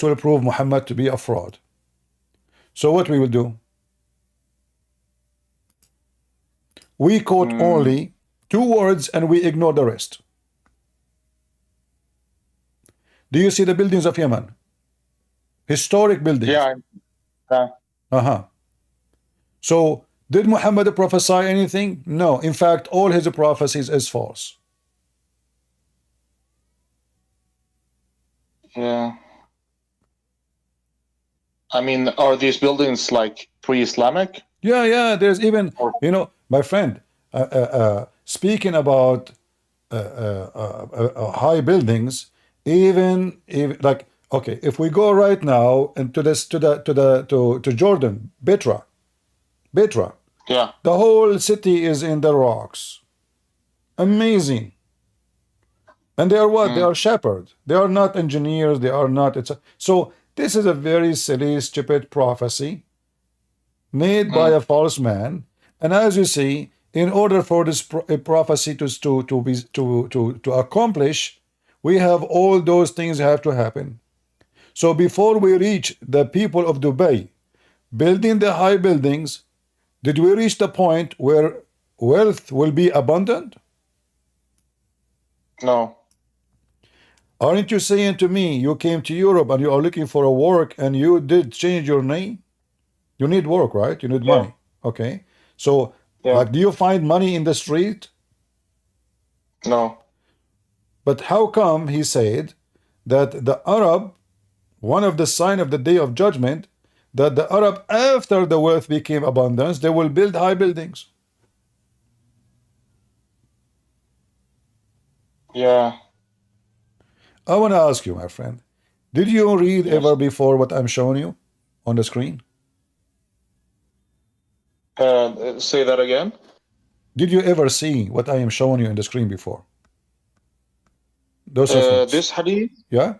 will prove Muhammad to be a fraud. So what we will do? We quote only 2 words and we ignore the rest. Do you see the buildings of Yemen? Historic buildings. Yeah. So did Muhammad prophesy anything? No. In fact, all his prophecies is false. Yeah. I mean, are these buildings like pre-Islamic? Yeah. There's even, you know, my friend, speaking about high buildings, even like, okay, if we go right now into this to Jordan, Petra, Yeah. the whole city is in the rocks. Amazing. And they are what? They are shepherds. They are not engineers. They are not. So this is a very silly, stupid prophecy made by a false man. And as you see, in order for this prophecy to accomplish, we have all those things have to happen. So before we reach the people of Dubai building the high buildings, did we reach the point where wealth will be abundant? No. Aren't you saying to me, you came to Europe and you are looking for a work and you did change your name? You need work, right? You need money. Okay. So, like, do you find money in the street? No. But how come he said that the Arab, one of the sign of the day of judgment, that the Arab, after the wealth became abundance, they will build high buildings? Yeah. I want to ask you, my friend, did you read ever before what I'm showing you on the screen? Say that again. Did you ever see what I am showing you in the screen before? Those this hadith? Yeah?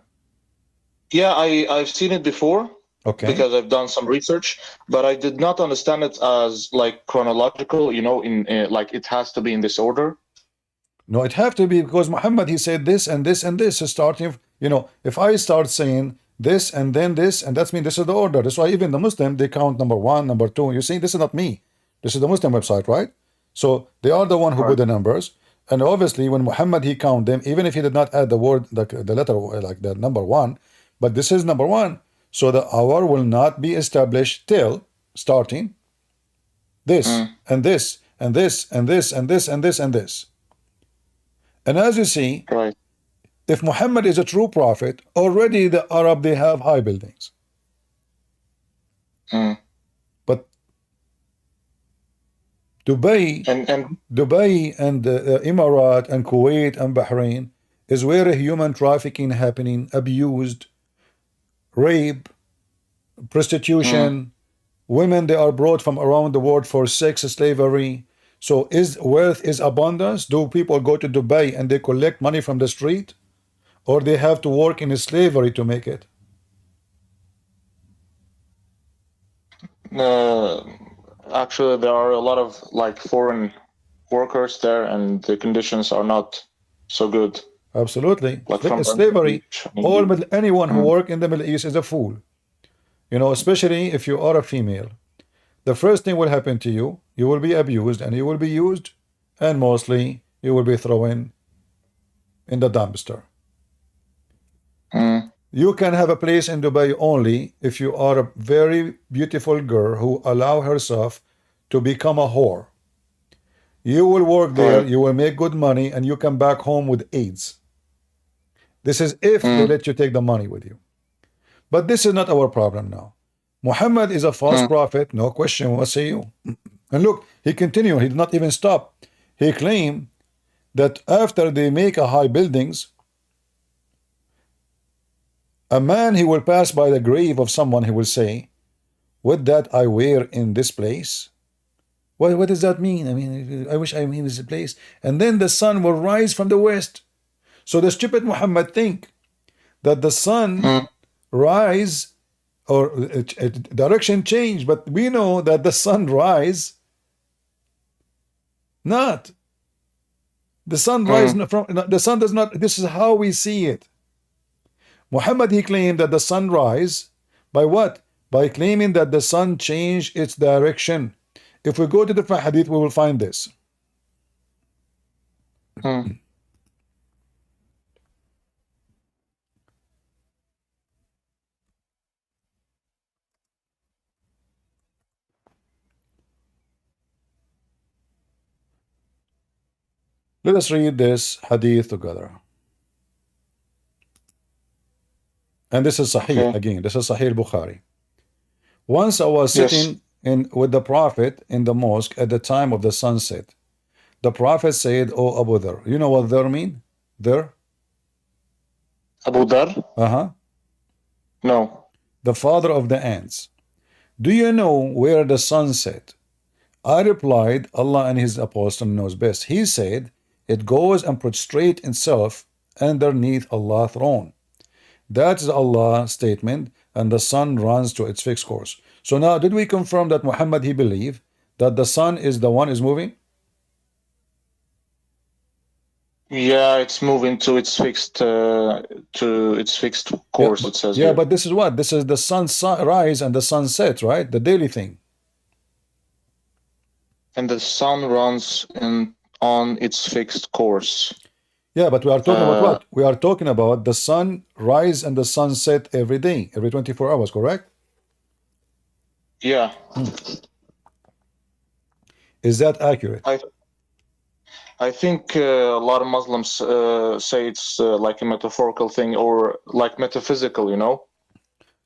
Yeah, I've seen it before. Okay. Because I've done some research, but I did not understand it as like chronological, you know, in like it has to be in this order. No, it have to be because Muhammad, he said this and this and this, starting, you know, if I start saying this and then this, and that's mean this is the order. That's why even the Muslim, they count number 1, number 2. You see, this is not me. This is the Muslim website, right? So they are the one who put the numbers. And obviously when Muhammad, he count them, even if he did not add the word, like the letter, like the number 1, but this is number 1. So the hour will not be established till starting this and this and this and this and this and this and this. And as you see, if Muhammad is a true prophet, already the Arab, they have high buildings. But Dubai and Emirat and Kuwait and Bahrain is where human trafficking happening, abused, rape, prostitution, women, they are brought from around the world for sex slavery. So is wealth is abundance? Do people go to Dubai and they collect money from the street? Or they have to work in slavery to make it? Actually, there are a lot of like foreign workers there, and the conditions are not so good. Absolutely. Like slavery. Anyone who work in the Middle East is a fool. You know, especially if you are a female. The first thing will happen to you, you will be abused and you will be used, and mostly you will be thrown in the dumpster. You can have a place in Dubai only if you are a very beautiful girl who allow herself to become a whore. You will work there, you will make good money, and you come back home with AIDS. This is if they let you take the money with you. But this is not our problem now. Muhammad is a false prophet, no question, what say you? And look, he continued, he did not even stop. He claimed that after they make a high buildings, A man, he will pass by the grave of someone, he will say, "What that I wear in this place?" What does that mean? I mean, I wish I'm in this place. And then the sun will rise from the west. So the stupid Muhammad think that the sun rise or direction change, but we know that the sun rise not. The sun rise from the sun does not. This is how we see it. Muhammad, he claimed that the sun rise by what? By claiming that the sun changed its direction. If we go to different hadith, we will find this. Let us read this hadith together. And this is Sahih again. This is Sahih Bukhari. Once I was sitting with the Prophet in the mosque at the time of the sunset. The Prophet said, "O Abu Dhar." You know what Dhar mean? Dhar? Abu Dhar? No. The father of the ants. "Do you know where the sun set?" I replied, "Allah and his apostle knows best." He said, "It goes and prostrate itself underneath Allah's throne." That is Allah's statement, and the sun runs to its fixed course. So now, did we confirm that Muhammad, he believed that the sun is the one is moving? Yeah, it's moving to its fixed course. Yeah, it says. Yeah, here. but this is what? This is the sun rise and the sun set, right? The daily thing. And the sun runs on its fixed course. Yeah, but we are talking about what? We are talking about the sun rise and the sun set every day, every 24 hours, correct? Yeah. Is that accurate? I think a lot of Muslims say it's like a metaphorical thing or like metaphysical, you know?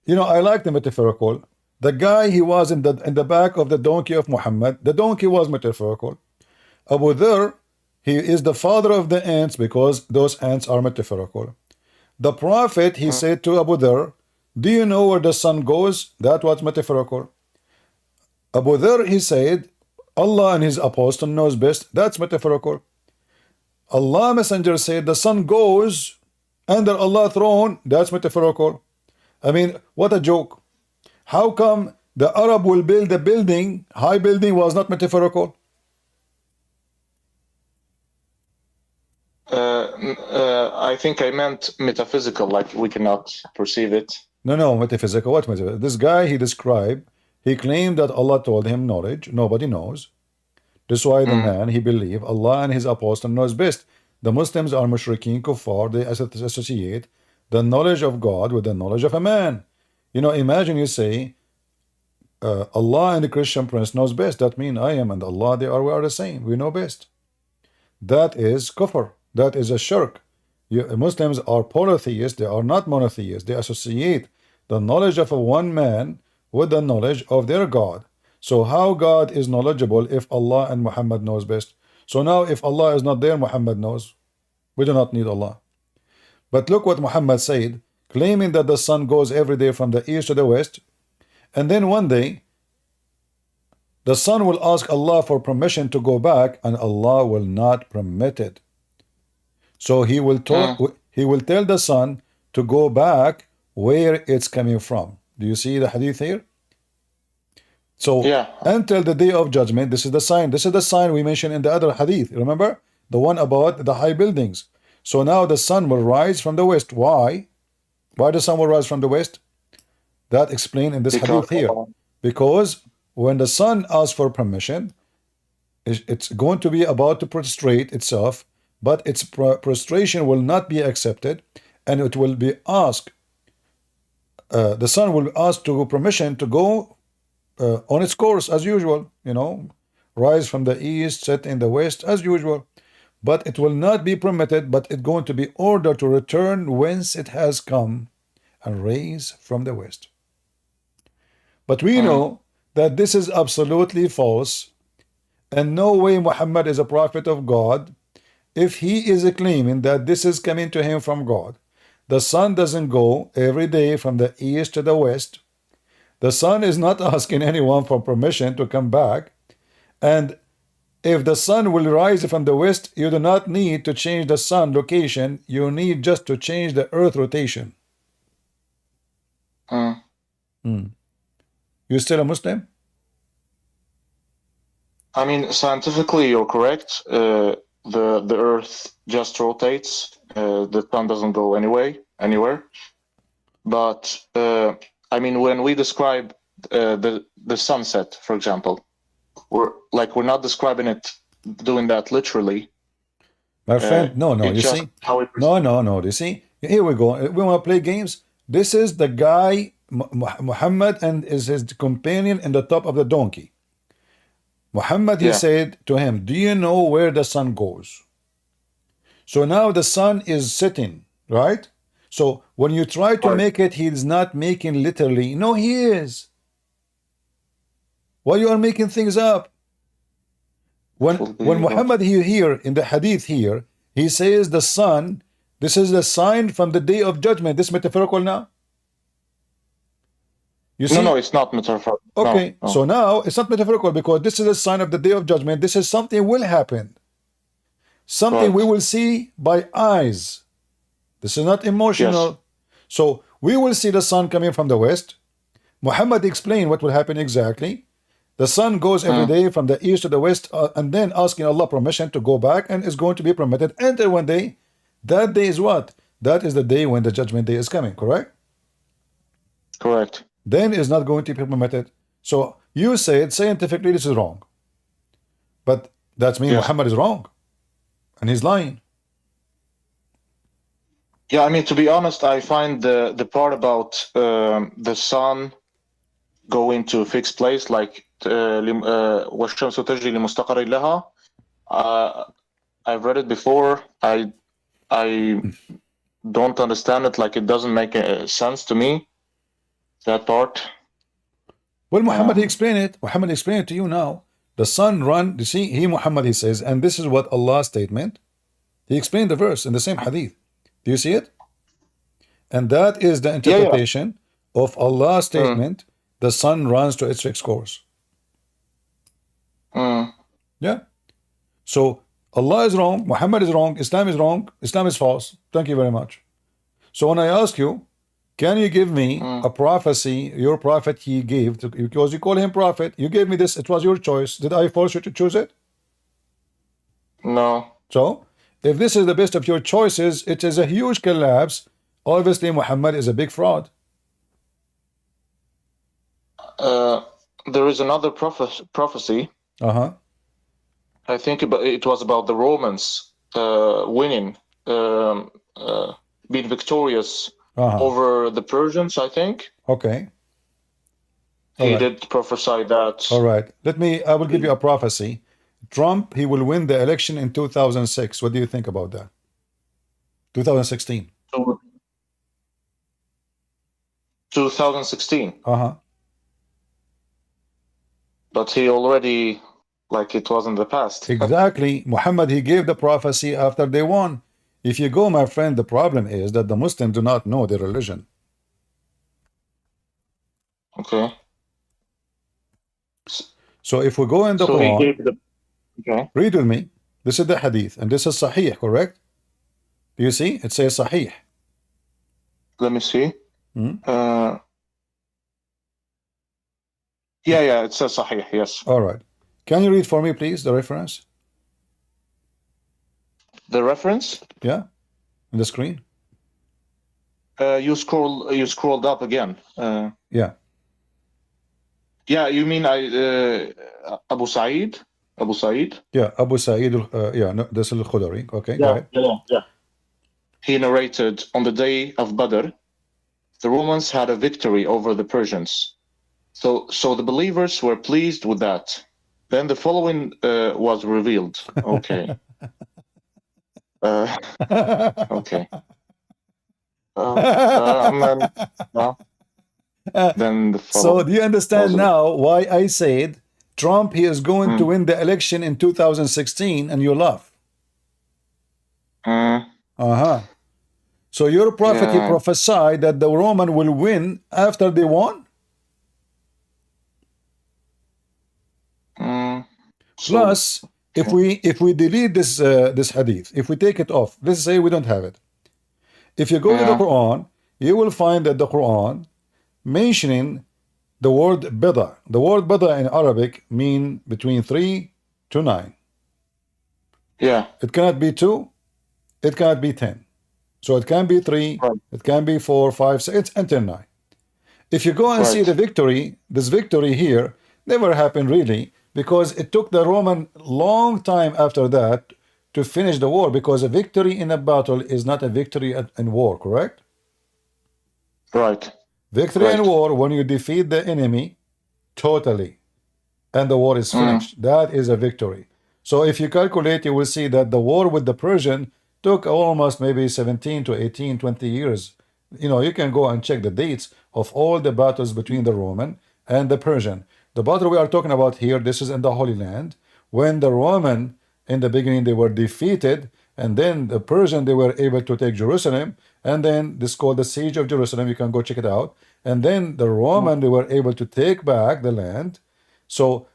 You know, I like the metaphorical. The guy, he was in the back of the donkey of Muhammad. The donkey was metaphorical. Abu Dhar, he is the father of the ants because those ants are metaphorical. The Prophet, he said to Abu Dhar, "Do you know where the sun goes?" That was metaphorical. Abu Dhar, he said, "Allah and his apostle knows best." That's metaphorical. Allah Messenger said, "The sun goes under Allah's throne." That's metaphorical. I mean, what a joke. How come the Arab will build a building, high building was not metaphorical? I think I meant metaphysical, like we cannot perceive it. No, metaphysical. What metaphysical? This guy, he described, he claimed that Allah told him knowledge. Nobody knows. That's why the man, he believed Allah and his apostle knows best. The Muslims are mushrikeen, kuffar. They associate the knowledge of God with the knowledge of a man. You know, imagine you say, Allah and the Christian prince knows best. That means I am and Allah, we are the same. We know best. That is kufr. That is a shirk. Muslims are polytheists. They are not monotheists. They associate the knowledge of a one man with the knowledge of their God. So how God is knowledgeable if Allah and Muhammad knows best? So now if Allah is not there, Muhammad knows. We do not need Allah. But look what Muhammad said, claiming that the sun goes every day from the east to the west, and then one day the sun will ask Allah for permission to go back, and Allah will not permit it. So he will tell the sun to go back where it's coming from. Do you see the hadith here? So until the day of judgment, this is the sign. This is the sign we mentioned in the other hadith. Remember? The one about the high buildings. So now the sun will rise from the west. Why? Why the sun will rise from the west? That explained in this hadith here. Because when the sun asks for permission, it's going to be about to prostrate itself, but its prostration will not be accepted, and it will be asked. The sun will ask to permission to go on its course as usual, you know, rise from the east, set in the west as usual. But it will not be permitted, but it's going to be ordered to return whence it has come and rise from the west. But we know that this is absolutely false, and no way Muhammad is a prophet of God if he is claiming that this is coming to him from God. the sun doesn't go every day from the east to the west. The sun is not asking anyone for permission to come back. And if the sun will rise from the west, you do not need to change the sun location. You need just to change the earth rotation. You still a Muslim? I mean, scientifically, you're correct. The earth just rotates. The sun doesn't go anywhere. But I mean, when we describe the sunset, for example, we're not describing it doing that literally. My friend, no, you see? No, you see? Here we go. We want to play games. This is the guy, Muhammad, and is his companion in the top of the donkey. Muhammad, he said to him, do you know where the sun goes? So now the sun is sitting, right? So when you try to make it, he is not making literally. No, he is. Why you are making things up? When Muhammad here in the hadith here, he says the sun, this is the sign from the day of judgment. This metaphorical now? You see? No, it's not metaphorical. Okay, no. So now it's not metaphorical because this is a sign of the day of judgment. This is something will happen. Something we will see by eyes. This is not emotional. Yes. So we will see the sun coming from the west. Muhammad explained what will happen exactly. The sun goes every day from the east to the west, and then asking Allah permission to go back, and is going to be permitted until one day. That day is what? That is the day when the judgment day is coming, correct? Correct. Then is not going to be permitted. So you said scientifically this is wrong. But that means Muhammad is wrong. And he's lying. Yeah, I mean, to be honest, I find the part about the sun going to a fixed place, like والشمس تجري لمستقر لها. I've read it before. I don't understand it. Like, it doesn't make sense to me, that part. Well, Muhammad explained it. Muhammad explained it to you now. The sun run, you see, Muhammad, he says, and this is what Allah's statement. He explained the verse in the same hadith. Do you see it? And that is the interpretation of Allah's statement. The sun runs to its fixed course. Yeah. So Allah is wrong, Muhammad is wrong, Islam is wrong, Islam is false. Thank you very much. So when I ask you, can you give me a prophecy your prophet he gave, because you call him prophet, you gave me this, it was your choice. Did I force you to choose it? No. So if this is the best of your choices, it is a huge collapse. Obviously Muhammad is a big fraud. There is another prophecy. I think it was about the Romans winning, being victorious over the Persians, I think. Okay. He did prophesy that. All right. I will give you a prophecy. Trump, he will win the election in 2006. What do you think about that? 2016. 2016. But he already, like, it was in the past. Exactly. Muhammad, he gave the prophecy after they won. If you go, my friend, the problem is that the Muslims do not know their religion. Okay. So if we go in the Quran, read with me. This is the hadith, and this is Sahih, correct? Do you see? It says Sahih. Let me see. Yeah, it says Sahih, yes. All right. Can you read for me, please, the reference? The reference? Yeah, on the screen. You scrolled up again. Yeah. Yeah, you mean Abu Sa'id? Abu Sa'id? Yeah, Abu Sa'id. No, this is Al-Khudri. Okay, go ahead. Yeah. He narrated, on the day of Badr, the Romans had a victory over the Persians. So the believers were pleased with that. Then the following was revealed. Okay. Okay. Then the so do you understand now why I said Trump, he is going to win the election in 2016, and you laugh? So your prophet, he Yeah. prophesied that the Roman will win after they won. Mm, so Plus, if we delete this hadith, if we take it off, let's say we don't have it. If you go to the yeah, Quran, you will find that the Quran mentioning the word bida. The word bida in Arabic mean between 3 to 9. yeah, It cannot be 2, it cannot be 10. So it can be 3, right, it can be 4, 5, 6, it's until 9. If you go and see the right, victory, this victory here never happened really, because it took the Roman long time after that to finish the war, because a victory in a battle is not a victory in war, correct? right, Victory in right. war, when you defeat the enemy totally, and the war is Mm, finished. That is a victory. So if you calculate, you will see that the war with the Persian took almost maybe 17 to 18, 20 years. You know, you can go and check the dates of all the battles between the Roman and the Persian. The battle we are talking about here, this is in the Holy Land, when the Roman, in the beginning, they were defeated, and then the Persian, they were able to take Jerusalem, and then this is called the Siege of Jerusalem. You can go check it out. And then the Roman, they were able to take back the land. So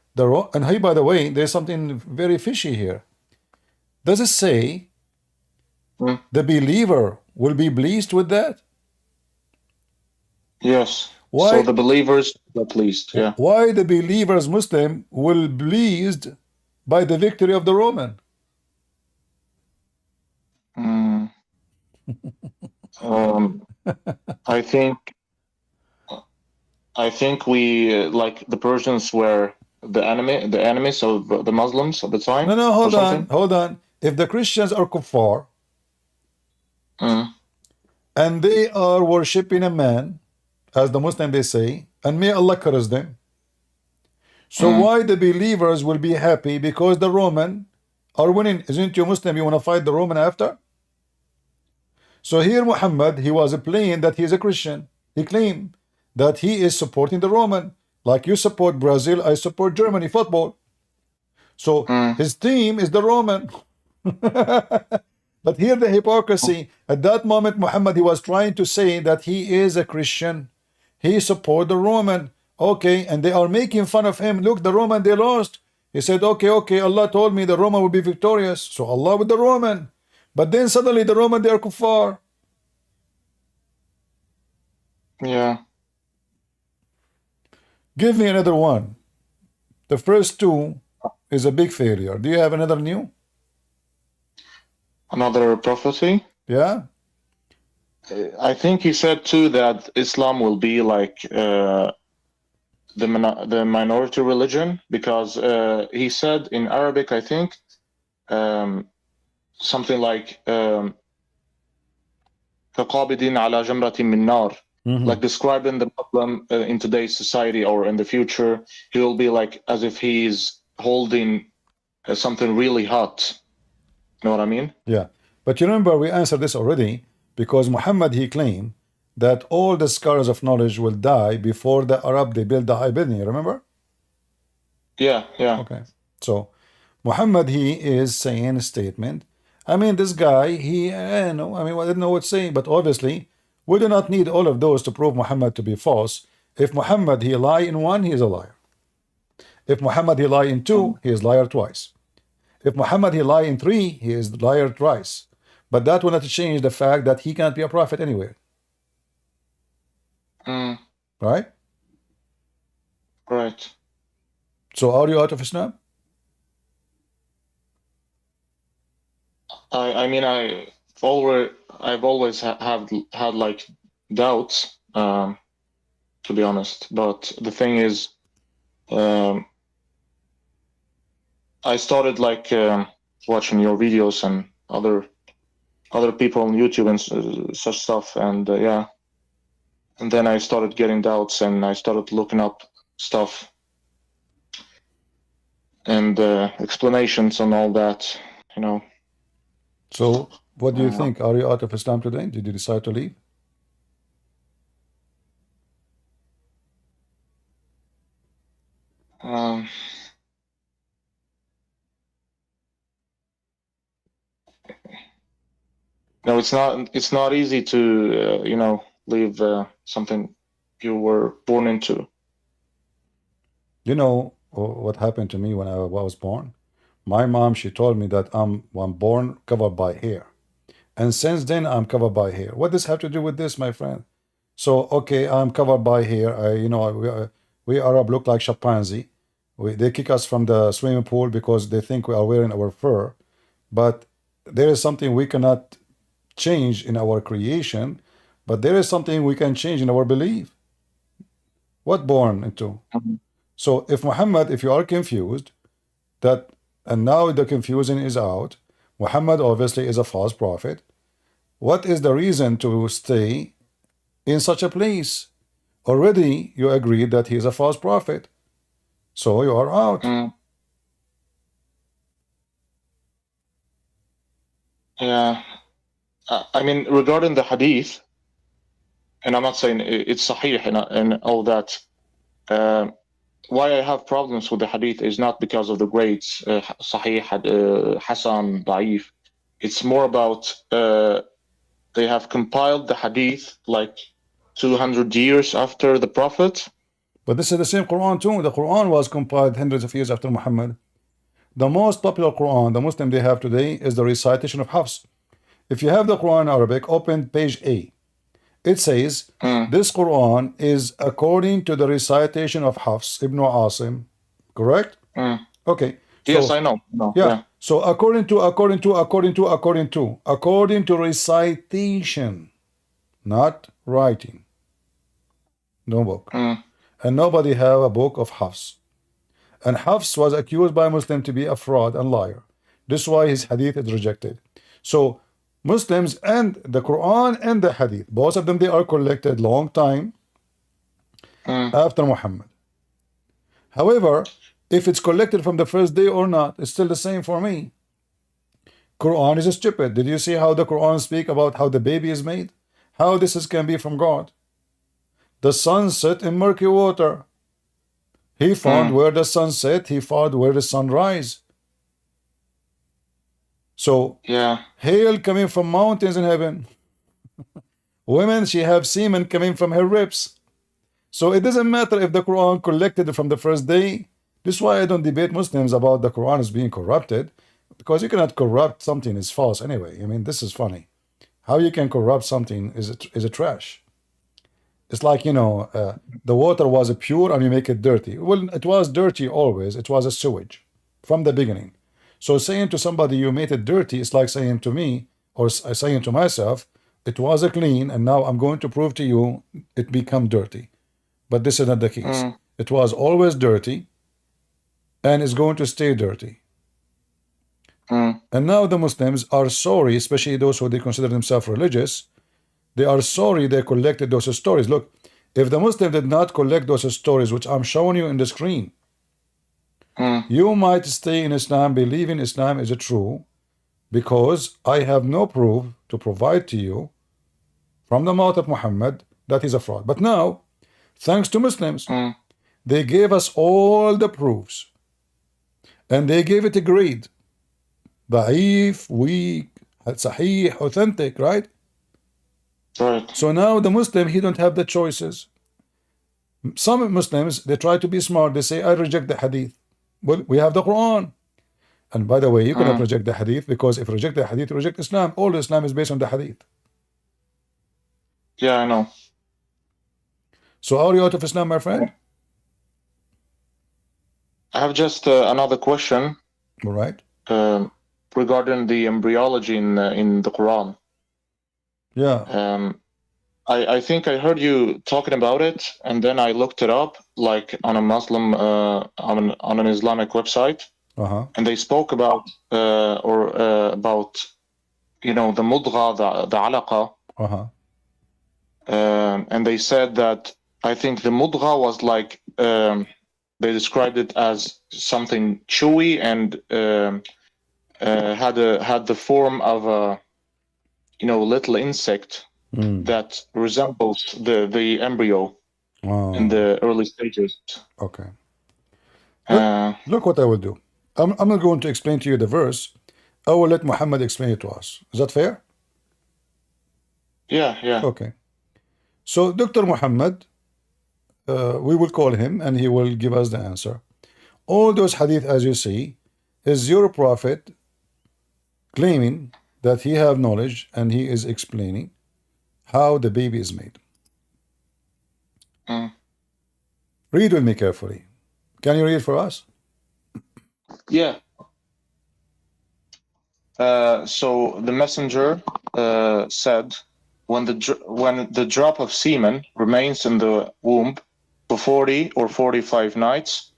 and hey, by the way, there's something very fishy here. Does it say mm, the believer will be pleased with that? yes. So Why? the believers at least, yeah. Why the believers Muslim will pleased by the victory of the Roman? Mm, um, I think we like the Persians were the enemies of the Muslims at the time No, no, or hold on, something. hold on. If the Christians are kuffar Mm, and they are worshipping a man, as the Muslim they say, and may Allah curse them. So mm, why the believers will be happy because the Roman are winning? Isn't you Muslim? You want to fight the Roman after? So here Muhammad, he was playing that he is a Christian. He claimed that he is supporting the Roman. Like you support Brazil, I support Germany football. So mm, his team is the Roman. But here the hypocrisy. At that moment, Muhammad, he was trying to say that he is a Christian. He support the Roman. Okay, and they are making fun of him. Look, the Roman, they lost. He said, okay, okay, Allah told me the Roman will be victorious. So Allah with the Roman. But then suddenly the Roman, they are kuffar. yeah. Give me another one. The first two is a big failure. Do you have another new? Another prophecy. Yeah? I think he said too that Islam will be like the minority religion because he said in Arabic, I think, something like كقابض على جمرة من نار, like describing the Muslim in today's society or in the future, he will be like as if he's holding something really hot. You know what I mean? Yeah. But you remember we answered this already because Muhammad he claimed that all the scholars of knowledge will die before the Arab they build the high building. You remember? Yeah, yeah. Okay. So Muhammad he is saying a statement. I mean this guy he no I mean I didn't know what to say, but obviously we do not need all of those to prove Muhammad to be false. If Muhammad he lie in one, he is a liar. If Muhammad he lie in two, he is liar twice. If Muhammad he lie in three, he is liar thrice. But that will not change the fact that he cannot be a prophet anywhere. Mm, Right? right. So are you out of Islam? I mean I've always have had like doubts, to be honest. But the thing is, um, I started like watching your videos and other people on YouTube and such stuff, and yeah, and then I started getting doubts, and I started looking up stuff and explanations and all that, you know. So what do you Uh, think? Are you out of Islam today? Did you decide to leave? um, No, it's not. It's not easy to leave something you were born into. You know what happened to me when I was born? My mom, she told me that I'm born covered by hair. And since then, I'm covered by hair. What does have to do with this, my friend? So, okay, I'm covered by hair. We Arab look like chimpanzee. They kick us from the swimming pool because they think we are wearing our fur. But there is something we cannot change in our creation, but there is something we can change in our belief. What born into? So if Muhammad, if you are confused, and now the confusion is out, Muhammad obviously is a false prophet. What is the reason to stay in such a place? Already you agreed that he is a false prophet. So you are out. Yeah. I mean, regarding the hadith, and I'm not saying it's sahih and all that, why I have problems with the hadith is not because of the grades, sahih, hasan, da'if. It's more about they have compiled the hadith like 200 years after the Prophet. But this is the same Quran too. The Quran was compiled hundreds of years after Muhammad. The most popular Quran the Muslim they have today is the recitation of Hafs. If you have the Quran in Arabic, open page A. It says, this Quran is according to the recitation of Hafs ibn Asim. Correct? Okay. Yes, I know. No, yeah. So according to recitation, not writing. No book. And nobody have a book of Hafs. And Hafs was accused by Muslim to be a fraud and liar. This is why his hadith is rejected. So Muslims and the Quran and the hadith, both of them, they are collected long time after Muhammad. However, if it's collected from the first day or not, it's still the same for me. Quran is stupid. Did you see how the Quran speak about how the baby is made? How this can be from God? The sun set in murky water. He found where the sun set, he found where the sun rise. So, hail coming from mountains in heaven. Women, she have semen coming from her ribs. So it doesn't matter if the Quran collected from the first day. This is why I don't debate Muslims about the Quran as being corrupted, because you cannot corrupt something is false anyway. I mean, this is funny. How you can corrupt something is a trash. It's like, the water was pure and you make it dirty. Well, it was dirty always. It was a sewage from the beginning. So saying to somebody you made it dirty is like saying to me, or saying to myself, it was a clean and now I'm going to prove to you it become dirty. But this is not the case. It was always dirty and is going to stay dirty. And now the Muslims are sorry, especially those who they consider themselves religious. They are sorry they collected those stories. Look, if the Muslim did not collect those stories, which I'm showing you in the screen, you might stay in Islam, believing Islam is true, because I have no proof to provide to you from the mouth of Muhammad that he's a fraud. But now, thanks to Muslims, they gave us all the proofs. And they gave it a grade. Da'if, weak, sahih, authentic, right? Right. So now the Muslim, he don't have the choices. Some Muslims, they try to be smart. They say, I reject the hadith. Well, we have the Quran. And by the way, you cannot reject the hadith, because if you reject the hadith, you reject Islam. All Islam is based on the hadith. Yeah, I know. So are you out of Islam, my friend? I have just another question. All right. Regarding the embryology in the Quran. Yeah. I think I heard you talking about it, and then I looked it up, like on a Muslim, on an Islamic website, and they spoke about about the mudgha, the alaqa, and they said that I think the mudgha was like they described it as something chewy and had the form of a little insect that resembles the embryo in the early stages. Okay. Look what I will do. I'm not going to explain to you the verse. I will let Muhammad explain it to us. Is that fair? Yeah, yeah. Okay. So Dr. Muhammad, we will call him and he will give us the answer. All those hadith, as you see, is your prophet claiming that he have knowledge and he is explaining how the baby is made. Mm. Read with me carefully. Can you read for us? Yeah. So the messenger said, when the drop of semen remains in the womb for 40 or 45 nights,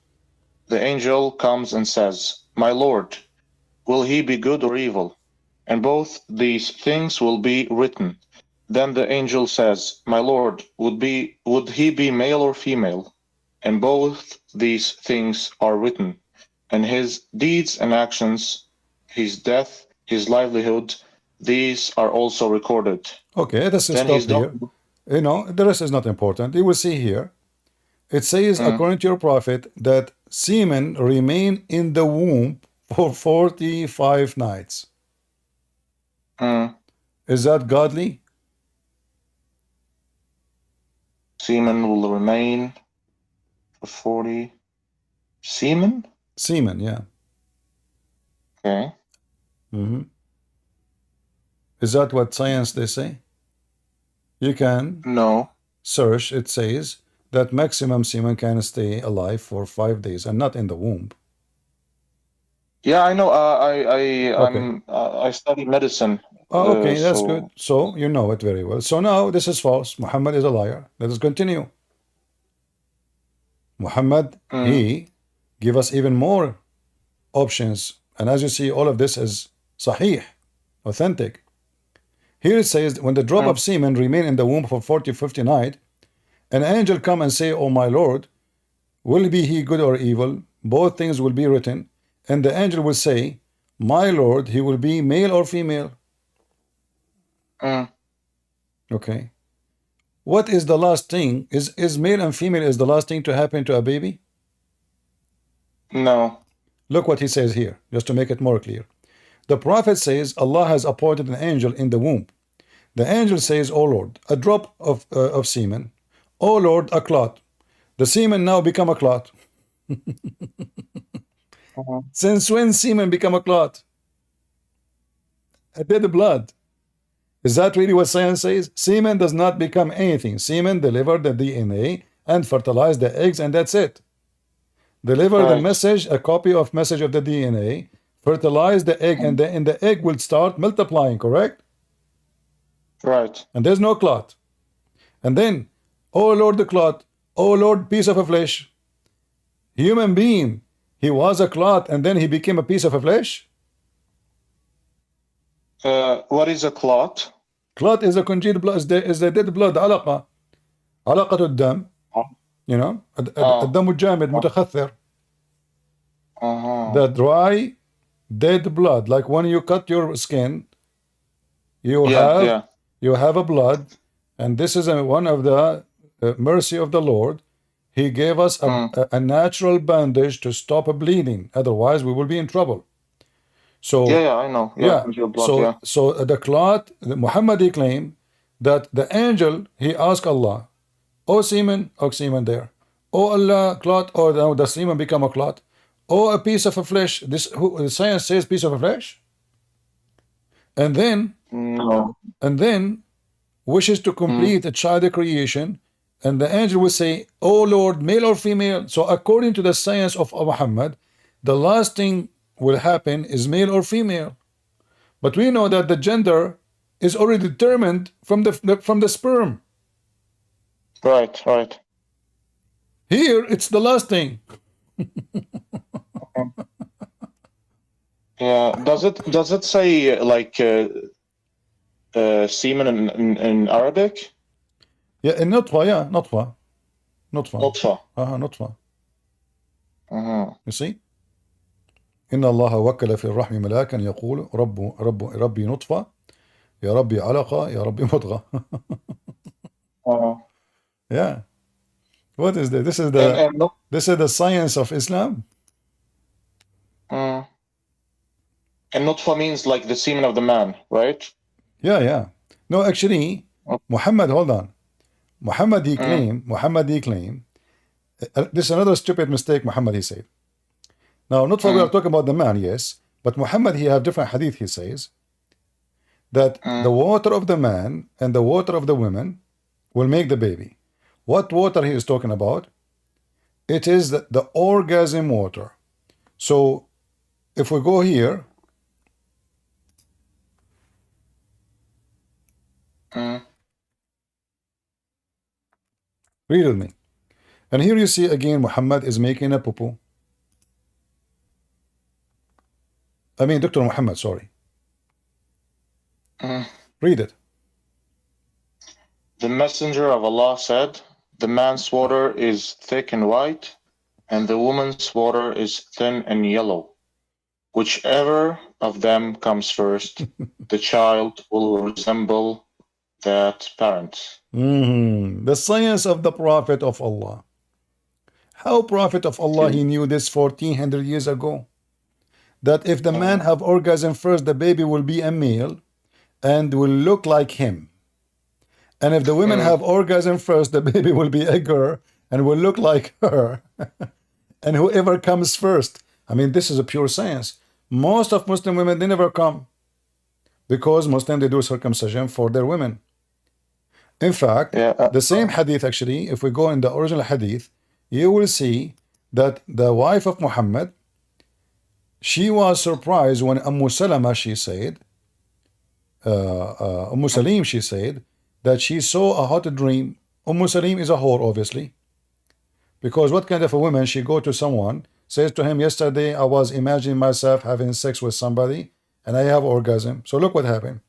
the angel comes and says, "My Lord, will he be good or evil?" And both these things will be written. Then the angel says, "My Lord, would he be male or female?" And both these things are written, and his deeds and actions, his death, his livelihood, these are also recorded. Okay, let's Then stop here. You know, the rest is not important. You will see here. It says, according to your prophet, that semen remain in the womb for 45 nights. Is that godly? Semen will remain for 40. Semen? Semen, yeah. Okay. Is that what science they say? You can No. search. It says that maximum semen can stay alive for 5 days and not in the womb. Yeah, I know. Okay. I study medicine. Oh, okay, that's so good. So you know it very well. So now this is false. Muhammad is a liar. Let us continue. Muhammad, he give us even more options. And as you see, all of this is sahih, authentic. Here it says, when the drop of semen remain in the womb for 40, 50 nights, an angel come and say, "Oh my Lord, will be he good or evil?" Both things will be written. And the angel will say, "My Lord, he will be male or female." Okay. What is the last thing? Is male and female is the last thing to happen to a baby? No. Look what he says here, just to make it more clear. The prophet says Allah has appointed an angel in the womb. The angel says, "Oh Lord, a drop of semen. Oh Lord, a clot." The semen now become a clot. Since when semen become a clot? A dead blood. Is that really what science says? Semen does not become anything. Semen deliver the DNA and fertilize the eggs, and that's it. Deliver the message, a copy of message of the DNA, fertilize the egg, and the egg will start multiplying, correct? Right. And there's no clot. And then, oh Lord, the clot. Oh Lord, piece of a flesh. Human being, he was a clot and then he became a piece of a flesh? What is a clot? Clot is a congealed blood, is the dead blood, علاقة. علاقة الدم. You know, الدم الجامد متخثر. The dry, dead blood. Like when you cut your skin, you have a blood, and this is one of the mercy of the Lord. He gave us a natural bandage to stop bleeding. Otherwise, we will be in trouble. So I know. Blood, so the clot, the Muhammadi claim that the angel, he asked Allah, "Oh semen there. Oh Allah, clot, or now the semen become a clot. Oh, a piece of a flesh. Science says piece of a flesh." And then wishes to complete a child creation, and the angel will say, "Oh Lord, male or female?" So according to the science of Muhammad, the last thing will happen is male or female. But we know that the gender is already determined from the sperm. Right. Here, it's the last thing. Yeah. Does it say like semen in Arabic? Yeah, in nutfa, yeah, nutfa. Nutfa. nutfa. You see? إن الله وكل في الرحم ملاكا يقول ربي نطفة يا ربي علقة يا ربي مضغة. Yeah. What is that? This is the science of Islam. And nutfa means like the semen of the man, right? Yeah. No, actually, Muhammad, hold on. Muhammad, he claimed, this is another stupid mistake Muhammad, he said. Now, not for we are talking about the man, yes, but Muhammad, he have different hadith, he says, that the water of the man and the water of the women will make the baby. What water he is talking about? It is the orgasm water. So, if we go here, read with me. And here you see again Muhammad is making a poo-poo. I mean, Dr. Muhammad, sorry. Read it. The messenger of Allah said, the man's water is thick and white, and the woman's water is thin and yellow. Whichever of them comes first, the child will resemble that parent. The science of the Prophet of Allah. How Prophet of Allah, he knew this 1400 years ago? That if the man have orgasm first, the baby will be a male and will look like him. And if the women have orgasm first, the baby will be a girl and will look like her. And whoever comes first. I mean, this is a pure science. Most of Muslim women, they never come. Because Muslims, they do circumcision for their women. In fact, the same hadith actually, if we go in the original hadith, you will see that the wife of Muhammad, she was surprised when Salama, she said, Salim, she said, that she saw a hot dream. Salim is a whore, obviously. Because what kind of a woman, she go to someone, says to him, yesterday I was imagining myself having sex with somebody, and I have orgasm. So look what happened.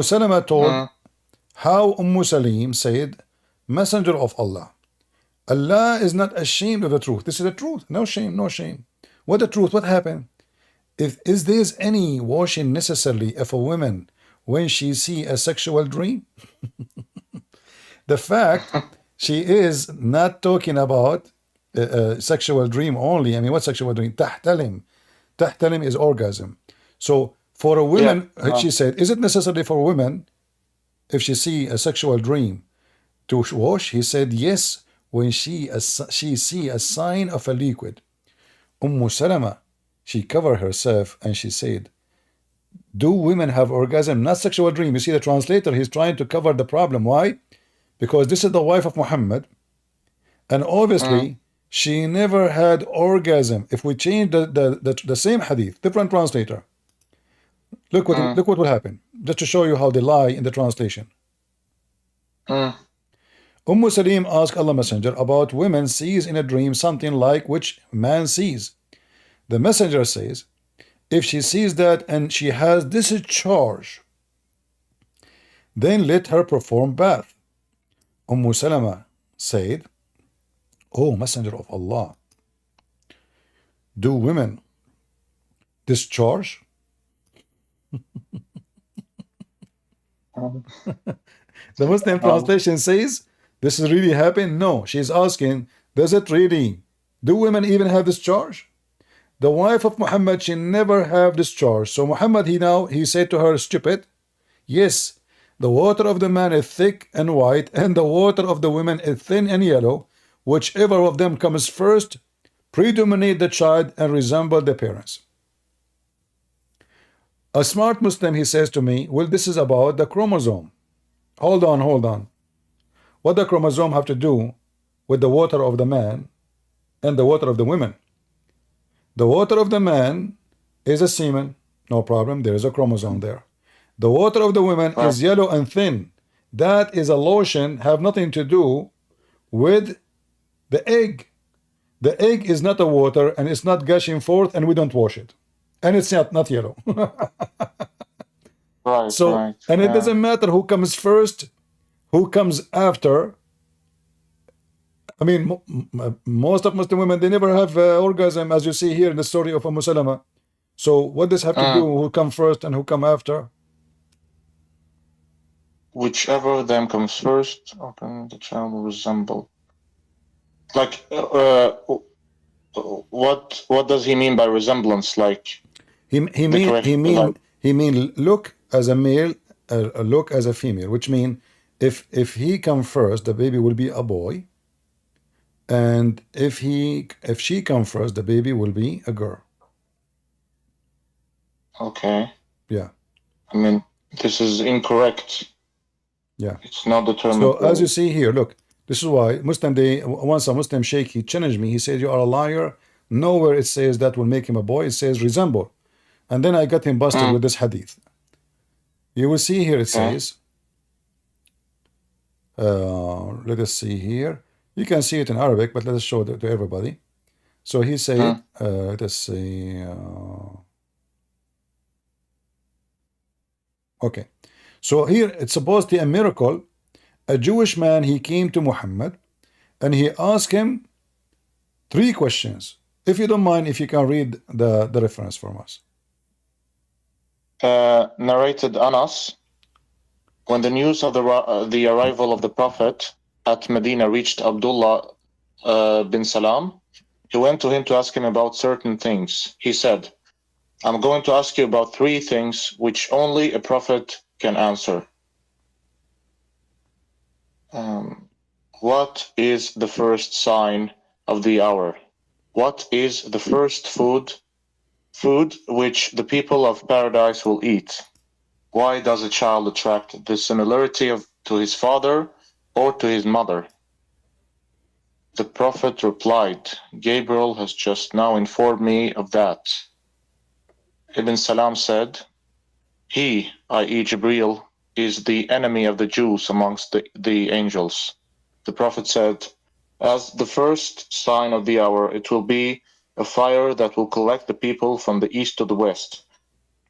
Salama told how Salim said, Messenger of Allah, Allah is not ashamed of the truth. This is the truth. No shame, no shame. What the truth? What happened? Is there any washing necessarily of a woman when she see a sexual dream? The fact she is not talking about sexual dream only. I mean, what sexual dream? Tahtalim. Tahtalim is orgasm. So for a woman, she said, is it necessary for a woman, if she see a sexual dream, to wash? He said, yes, when she see a sign of a liquid. Salama, she covered herself and she said, do women have orgasm? Not sexual dream. You see the translator, he's trying to cover the problem. Why? Because this is the wife of Muhammad, and obviously she never had orgasm. If we change the same hadith, different translator, look what will happen. Just to show you how they lie in the translation. Salim asked Allah Messenger about women sees in a dream something like which man sees. The Messenger says, if she sees that and she has discharge, then let her perform bath. Salama said, oh Messenger of Allah, do women discharge? The Muslim translation says, this is really happening? No, she's asking, does it really? Do women even have discharge? The wife of Muhammad, she never have discharge. So Muhammad, he said to her, stupid. Yes, the water of the man is thick and white, and the water of the women is thin and yellow. Whichever of them comes first, predominate the child and resemble the parents. A smart Muslim, he says to me, well, this is about the chromosome. Hold on. What the chromosome have to do with the water of the man and the water of the women? The water of the man is a semen, no problem, there is a chromosome there. The water of the women is yellow and thin. That is a lotion, have nothing to do with the egg. The egg is not a water, and it's not gushing forth, and we don't wash it. And it's not yellow. And it doesn't matter who comes first, who comes after. I mean, most of Muslim women, they never have orgasm, as you see here in the story of Salama. So what does have to do who come first and who come after? Whichever of them comes first, the child will resemble. Like, what does he mean by resemblance? Like, he mean look as a male, look as a female, which mean if he come first, the baby will be a boy, and if she come first, the baby will be a girl. Okay. Yeah. I mean, this is incorrect. Yeah. It's not determined. So as you see here, look, this is why once a Muslim sheikh, he challenged me. He said, "You are a liar. Nowhere it says that will make him a boy. It says resemble." And then I got him busted with this hadith. You will see here it says, let us see here. You can see it in Arabic, but let us show it to everybody. So he said, let us see. Okay. So here it's supposed to be a miracle. A Jewish man, he came to Muhammad and he asked him 3 questions. If you don't mind, if you can read the reference from us. Narrated Anas, when the news of the arrival of the Prophet at Medina reached Abdullah bin Salam, he went to him to ask him about certain things. He said, "I'm going to ask you about 3 things which only a prophet can answer. What is the first sign of the hour? What is the first food which the people of paradise will eat? Why does a child attract the similarity to his father or to his mother?" The Prophet replied, "Gabriel has just now informed me of that." Ibn Salam said, "He, i.e. Jibreel, is the enemy of the Jews amongst the angels." The Prophet said, "As the first sign of the hour, it will be a fire that will collect the people from the east to the west.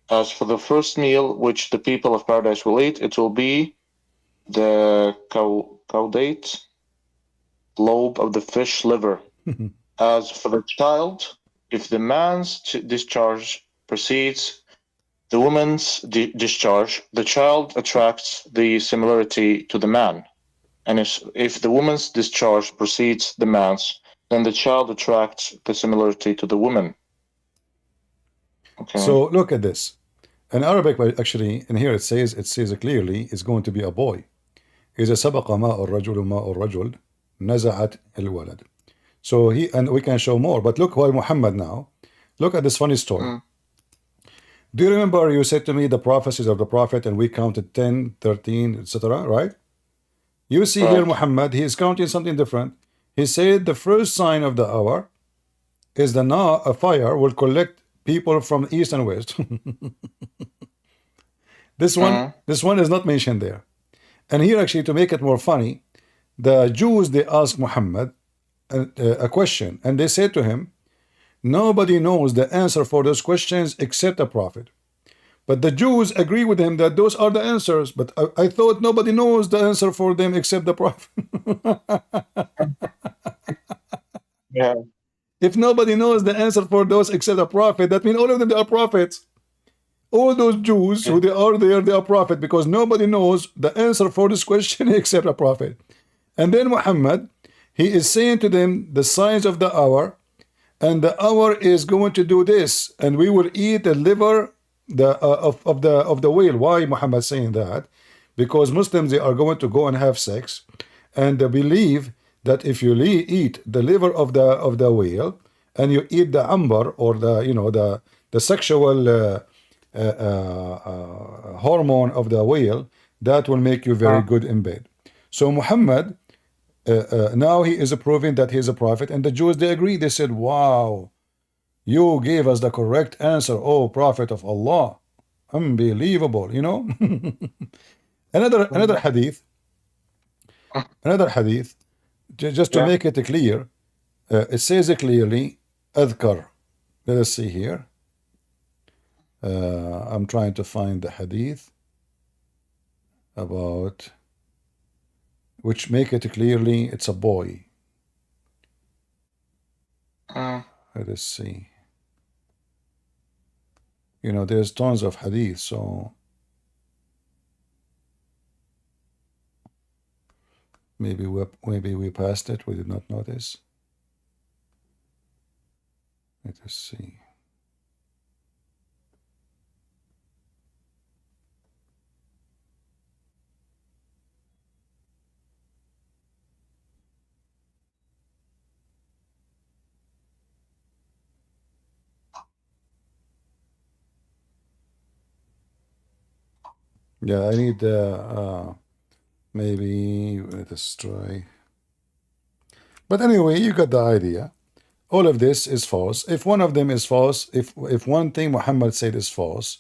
As for the first meal which the people of paradise will eat, it will be the caudate lobe of the fish liver. As for the child, if the man's discharge precedes the woman's discharge, the child attracts the similarity to the man. And if the woman's discharge precedes the man's, then the child attracts the similarity to the woman." Okay. So look at this. In Arabic, actually, in here it says clearly it's going to be a boy. إذا سبق ماء الرجل ماء الرجل نزعت الولد. So and we can show more, but look why Muhammad now. Look at this funny story. Do you remember you said to me the prophecies of the Prophet and we counted 10, 13, etc., right? You see here Muhammad, he is counting something different. He said the first sign of the hour is a fire will collect people from east and west. This one is not mentioned there. And here actually, to make it more funny, the Jews, they asked Muhammad a question, and they said to him, nobody knows the answer for those questions except a prophet. But the Jews agree with him that those are the answers, but I thought nobody knows the answer for them except the prophet. Yeah. If nobody knows the answer for those except a prophet, that means all of them are prophets. All those Jews who they are prophet, because nobody knows the answer for this question except a prophet. And then Muhammad, he is saying to them the signs of the hour, and the hour is going to do this, and we will eat the liver of the whale. Why Muhammad saying that? Because Muslims, they are going to go and have sex, and they believe that if you eat the liver of the whale and you eat the amber, or the sexual hormone of the whale, that will make you very good in bed. So Muhammad, now he is proving that he is a prophet, and the Jews, they agree. They said, wow, you gave us the correct answer, oh prophet of Allah. Unbelievable, another hadith, just to make it clear. It says clearly, Adhkar. Let us see here. I'm trying to find the hadith about which make it clearly it's a boy. Let us see. There's tons of hadith, so maybe we passed it. We did not notice. Let us see. Yeah, I need maybe let us try. But anyway, you got the idea. All of this is false. If one of them is false, if one thing Muhammad said is false,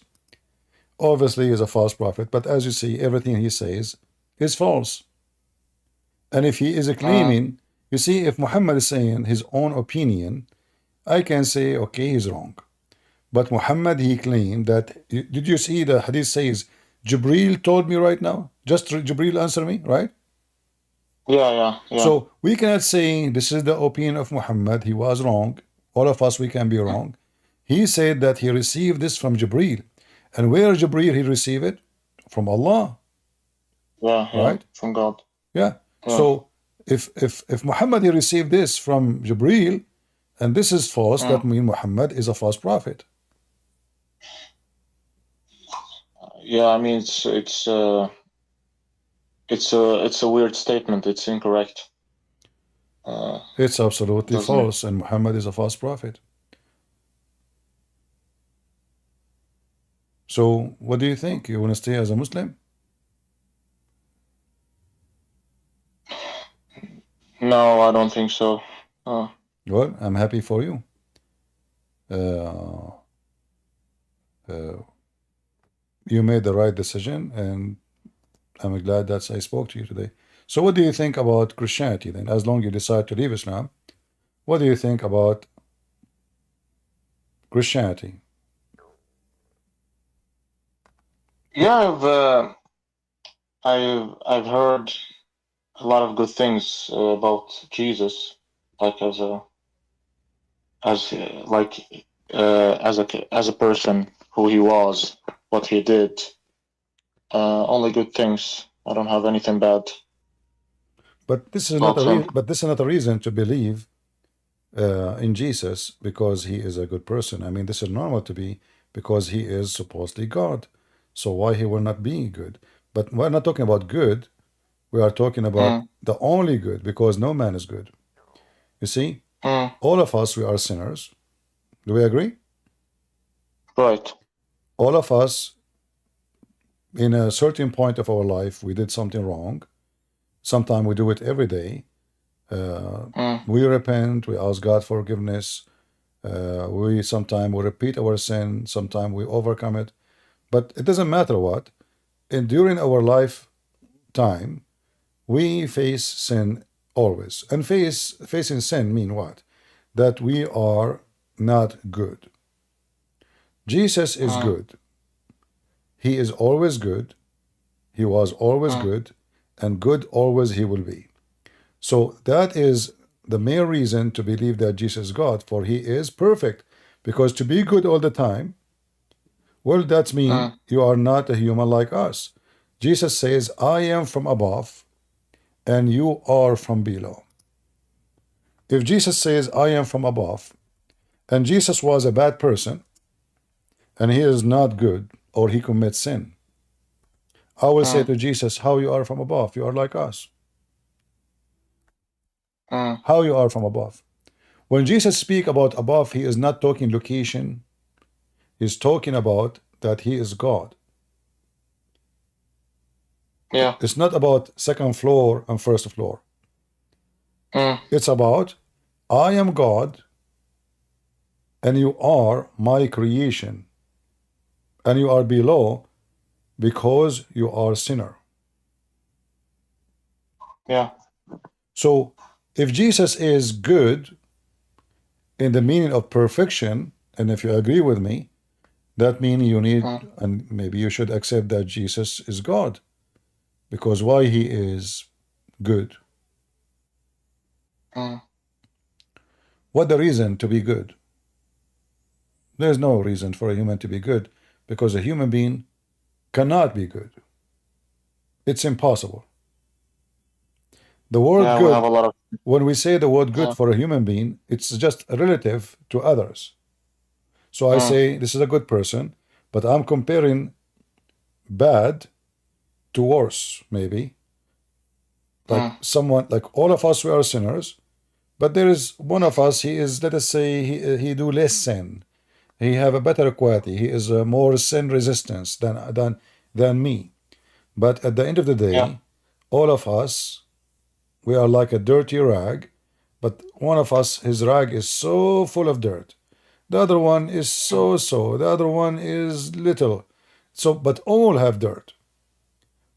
obviously he's a false prophet. But as you see, everything he says is false. And if he is claiming, you see, if Muhammad is saying his own opinion, I can say, okay, he's wrong. But Muhammad, he claimed that, did you see the hadith says, Jibreel told me right now? Just Jibreel answer me, right? Yeah. So we cannot say this is the opinion of Muhammad. He was wrong. All of us, we can be wrong. He said that he received this from Jibreel. And where Jibreel he received it? From Allah. Yeah. Right? From God. Yeah. So if Muhammad he received this from Jibreel, and this is false, that means Muhammad is a false prophet. Yeah, I mean it's a weird statement. It's incorrect. It's absolutely Doesn't it? false, and Muhammad is a false prophet. So what do you think? You want to stay as a Muslim? No, I don't think so. Well, I'm happy for you. You made the right decision, and I'm glad that I spoke to you today. So what do you think about Christianity then? As long as you decide to leave Islam, what do you think about Christianity? Yeah, I've heard a lot of good things about Jesus, like as a person, who he was, what he did. Only good things. I don't have anything bad. But this is not a reason to believe in Jesus because he is a good person. I mean, this is normal to be because he is supposedly God. So why he will not be good? But we're not talking about good. We are talking about the only good, because no man is good. You see, all of us, we are sinners. Do we agree? Right. All of us, in a certain point of our life, we did something wrong. Sometimes we do it every day. We repent, we ask God forgiveness. We sometimes we repeat our sin, sometimes we overcome it. But it doesn't matter what. And during our lifetime, we face sin always. And facing sin mean what? That we are not good. Jesus is good. He is always good. He was always good. And good always he will be. So that is the main reason to believe that Jesus is God, for he is perfect. Because to be good all the time, well, that means you are not a human like us. Jesus says, I am from above and you are from below. If Jesus says, I am from above, and Jesus was a bad person, and he is not good, or he commits sin, I will say to Jesus, how you are from above? You are like us. How you are from above? When Jesus speak about above, he is not talking location. He's talking about that he is God. Yeah. It's not about second floor and first floor. It's about I am God and you are my creation, and you are below because you are a sinner. Yeah. So if Jesus is good in the meaning of perfection, and if you agree with me, that means you need, and maybe you should accept that Jesus is God, because why he is good? What the reason to be good? There's no reason for a human to be good, because a human being cannot be good. It's impossible. The word good, when we say the word good for a human being, it's just relative to others. So I say this is a good person, but I'm comparing bad to worse, maybe. Like someone, like all of us, we are sinners, but there is one of us, he is, let us say, he do less sin. He have a better quality. He is more sin resistance than me. But at the end of the day, Yeah. all of us, we are like a dirty rag, but one of us, his rag is so full of dirt. The other one is so. The other one is little. So, but all have dirt.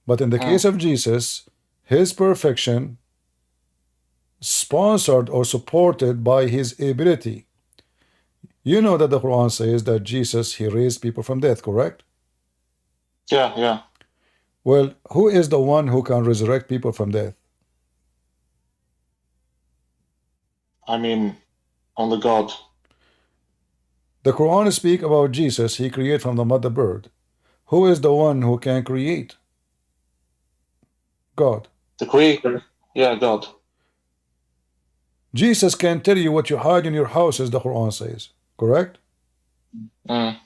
But in the case of Jesus, his perfection sponsored or supported by his ability. You know that the Quran says that Jesus, he raised people from death, correct? Yeah, yeah. Well, who is the one who can resurrect people from death? I mean, only God. The Quran speaks about Jesus, he created from the mother bird. Who is the one who can create? God. The Creator. Yeah, God. Jesus can tell you what you hide in your house, as the Quran says, correct? Mm.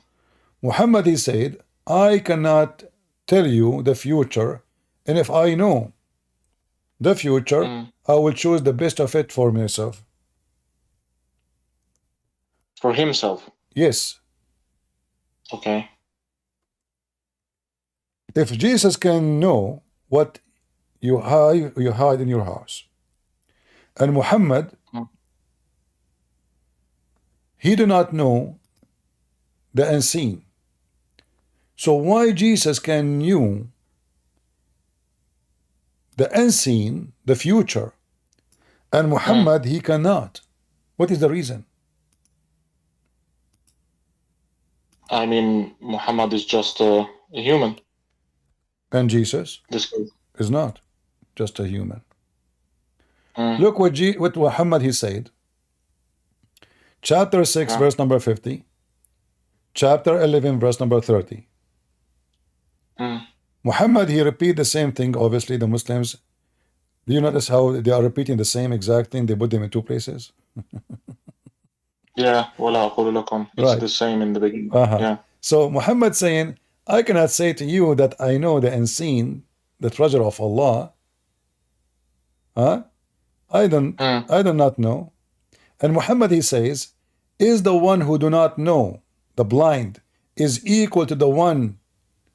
Muhammad, he said, I cannot tell you the future, and if I know the future, I will choose the best of it for myself. For himself. Yes. Okay. If Jesus can know what you hide in your house, and Muhammad, he do not know the unseen. So why Jesus can know the unseen, the future, and Muhammad he cannot? What is the reason? I mean, Muhammad is just a human. And Jesus is not just a human. Look what Muhammad he said. Chapter 6, verse number 50. Chapter 11, verse number 30. Muhammad, he repeat the same thing. Obviously, the Muslims, do you notice how they are repeating the same exact thing? They put them in two places. Yeah, وَلَا أَقُولُ لَكُمْ. It's the same in the beginning. Yeah. So Muhammad saying, I cannot say to you that I know the unseen, the treasure of Allah. I do not know. And Muhammad, he says, is the one who do not know, the blind, is equal to the one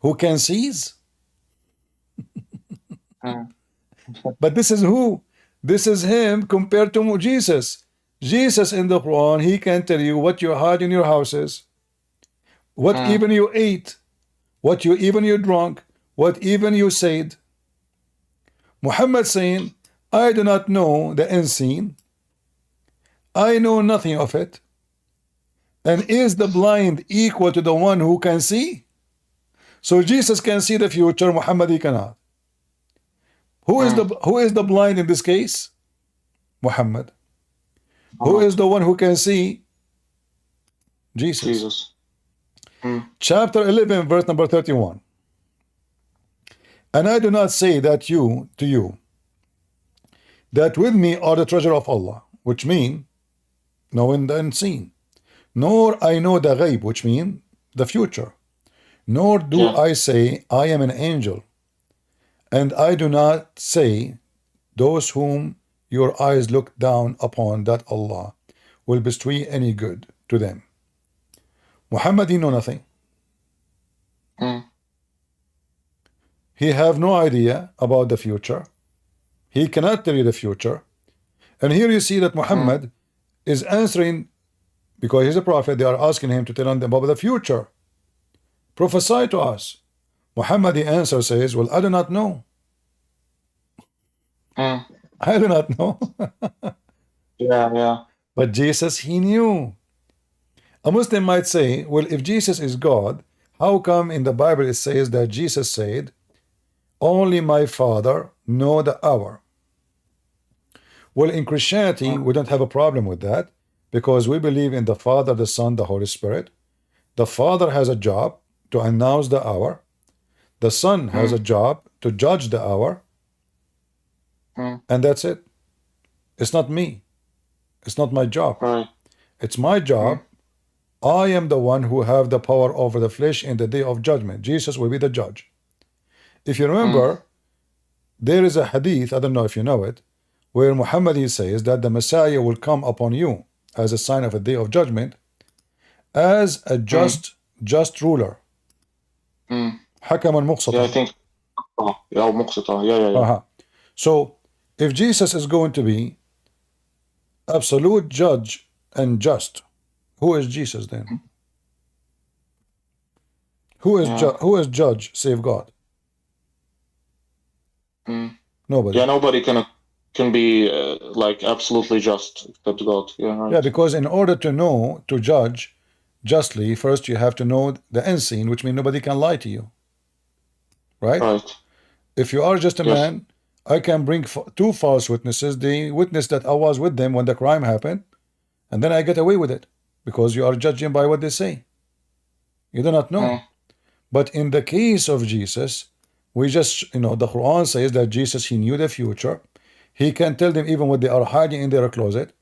who can sees? But this is who? This is him compared to Jesus. Jesus in the Quran, he can tell you what you hide in your houses, what even you ate, what you even you drunk, what even you said. Muhammad saying, I do not know the unseen. I know nothing of it. And is the blind equal to the one who can see? So Jesus can see the future, Muhammad he cannot. Who is the blind in this case? Muhammad. Who is the one who can see? Jesus. Chapter 11, verse number 31. And I do not say that to you, that with me are the treasure of Allah, which mean knowing the unseen, nor I know the ghaib, which mean the future, nor do I say I am an angel, and I do not say those whom your eyes look down upon that Allah will bestow any good to them. Muhammad, he know nothing. He have no idea about the future. He cannot tell you the future. And here you see that Muhammad is answering, because he's a prophet, they are asking him to tell them about the future. Prophesy to us. Muhammad, the answer says, well, I do not know. I do not know. Yeah. But Jesus, he knew. A Muslim might say, well, if Jesus is God, how come in the Bible it says that Jesus said, only my Father know the hour? Well, in Christianity, we don't have a problem with that, because we believe in the Father, the Son, the Holy Spirit. The Father has a job to announce the hour. The Son has a job to judge the hour. And that's it. It's not me. It's not my job. It's my job. I am the one who have the power over the flesh in the day of judgment. Jesus will be the judge. If you remember, there is a hadith, I don't know if you know it, where Muhammad he says that the Messiah will come upon you as a sign of a day of judgment as a just ruler. Hakaman Muqsatan. Yeah, I think. أو مقسطة. Yeah. So if Jesus is going to be absolute judge and just, who is Jesus then? Who is judge save God? Nobody. Yeah, nobody can be like absolutely just except God. Yeah, right. Yeah, because in order to know to judge justly, first you have to know the unseen, which means nobody can lie to you. Right? Right. If you are just a Yes. man, I can bring two false witnesses. They witness that I was with them when the crime happened, and then I get away with it because you are judging by what they say. You do not know. But in the case of Jesus, we just, the Quran says that Jesus, he knew the future. He can tell them even what they are hiding in their closet.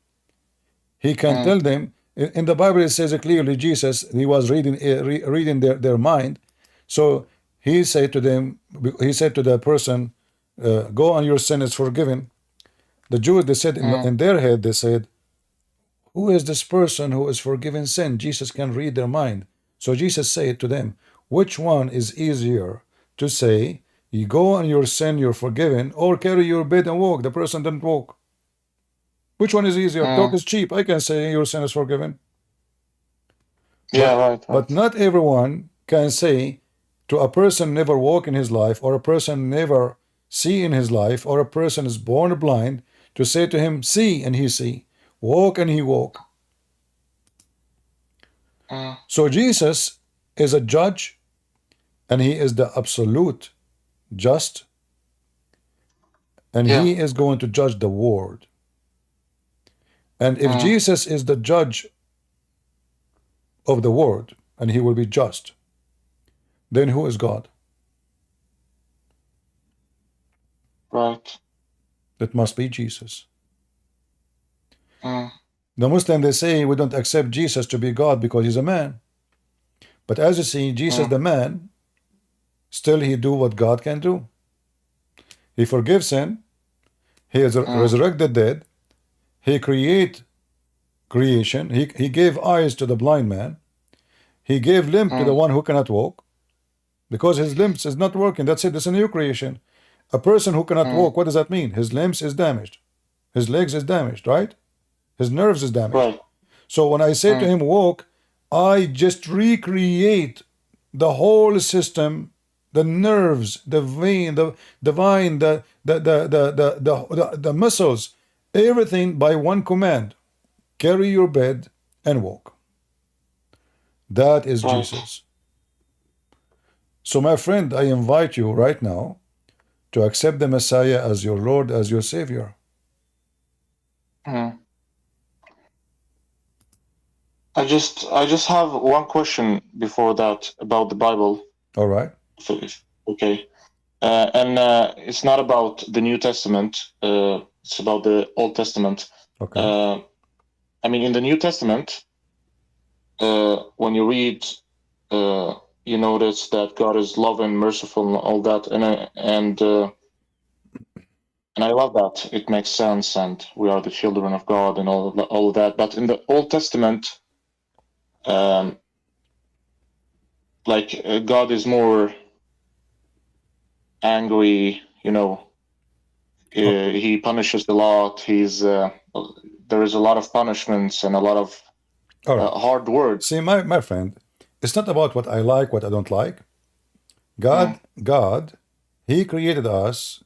He can tell them. In the Bible, it says clearly, Jesus, he was reading their mind. So he said to them, he said to the person, go and your sin is forgiven. The Jews, they said in their head, they said, who is this person who is forgiven sin? Jesus can read their mind. So Jesus said to them, which one is easier to say, you go and your sin, you're forgiven, or carry your bed and walk? The person didn't walk. Which one is easier? Talk is cheap. I can say your sin is forgiven. Yeah, right. But not everyone can say to a person never walk in his life, or a person never see in his life, or a person is born blind, to say to him, see and he see, walk and he walk. So Jesus is a judge, and he is the absolute just, and he is going to judge the world. And if Jesus is the judge of the world, and he will be just, then who is God? Right. That must be Jesus. The Muslim, they say we don't accept Jesus to be God because he's a man. But as you see, Jesus the man, still he do what God can do. He forgives sin. He has resurrected dead. He create creation. He gave eyes to the blind man. He gave limb to the one who cannot walk, because his limbs is not working. That's it. That's a new creation. A person who cannot walk, what does that mean? His limbs is damaged. His legs is damaged, right? His nerves is damaged. Right. So when I say to him walk, I just recreate the whole system, the nerves, the vein, the vine, the muscles, everything by one command: carry your bed and walk. That is Jesus. So my friend, I invite you right now to accept the Messiah as your Lord, as your Savior. I just have one question before that about the Bible. All right. Okay. And it's not about the New Testament. It's about the Old Testament. Okay. I mean, in the New Testament, when you read, you notice that God is loving, merciful, and all that, and I love that. It makes sense, and we are the children of God, and all of that. But in the Old Testament, God is more angry. He punishes a lot. There is a lot of punishments and a lot of hard words. See, my friend, it's not about what I like, what I don't like. God, he created us,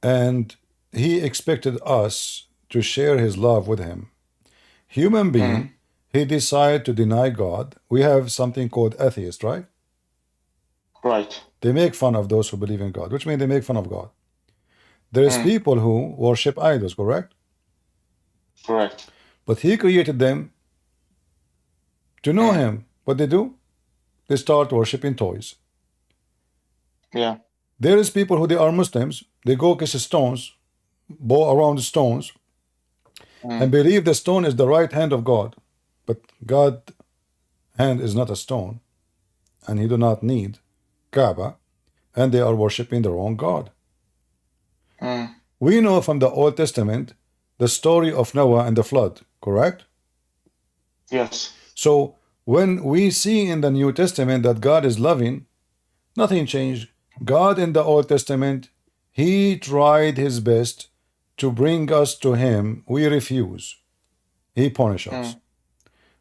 and he expected us to share his love with him. Human being, he decided to deny God. We have something called atheist, right? Right. They make fun of those who believe in God, which means they make fun of God. There is people who worship idols, correct? Correct. But he created them to know him. What they do? They start worshiping toys. Yeah. There is people who they are Muslims. They go kiss stones, bow around the stones, and believe the stone is the right hand of God. But God's hand is not a stone, and he do not need Kaaba, and they are worshiping the wrong God. We know from the Old Testament the story of Noah and the flood, correct? Yes. So when we see in the New Testament that God is loving, nothing changed. God in the Old Testament, He tried His best to bring us to Him. We refuse. He punish us.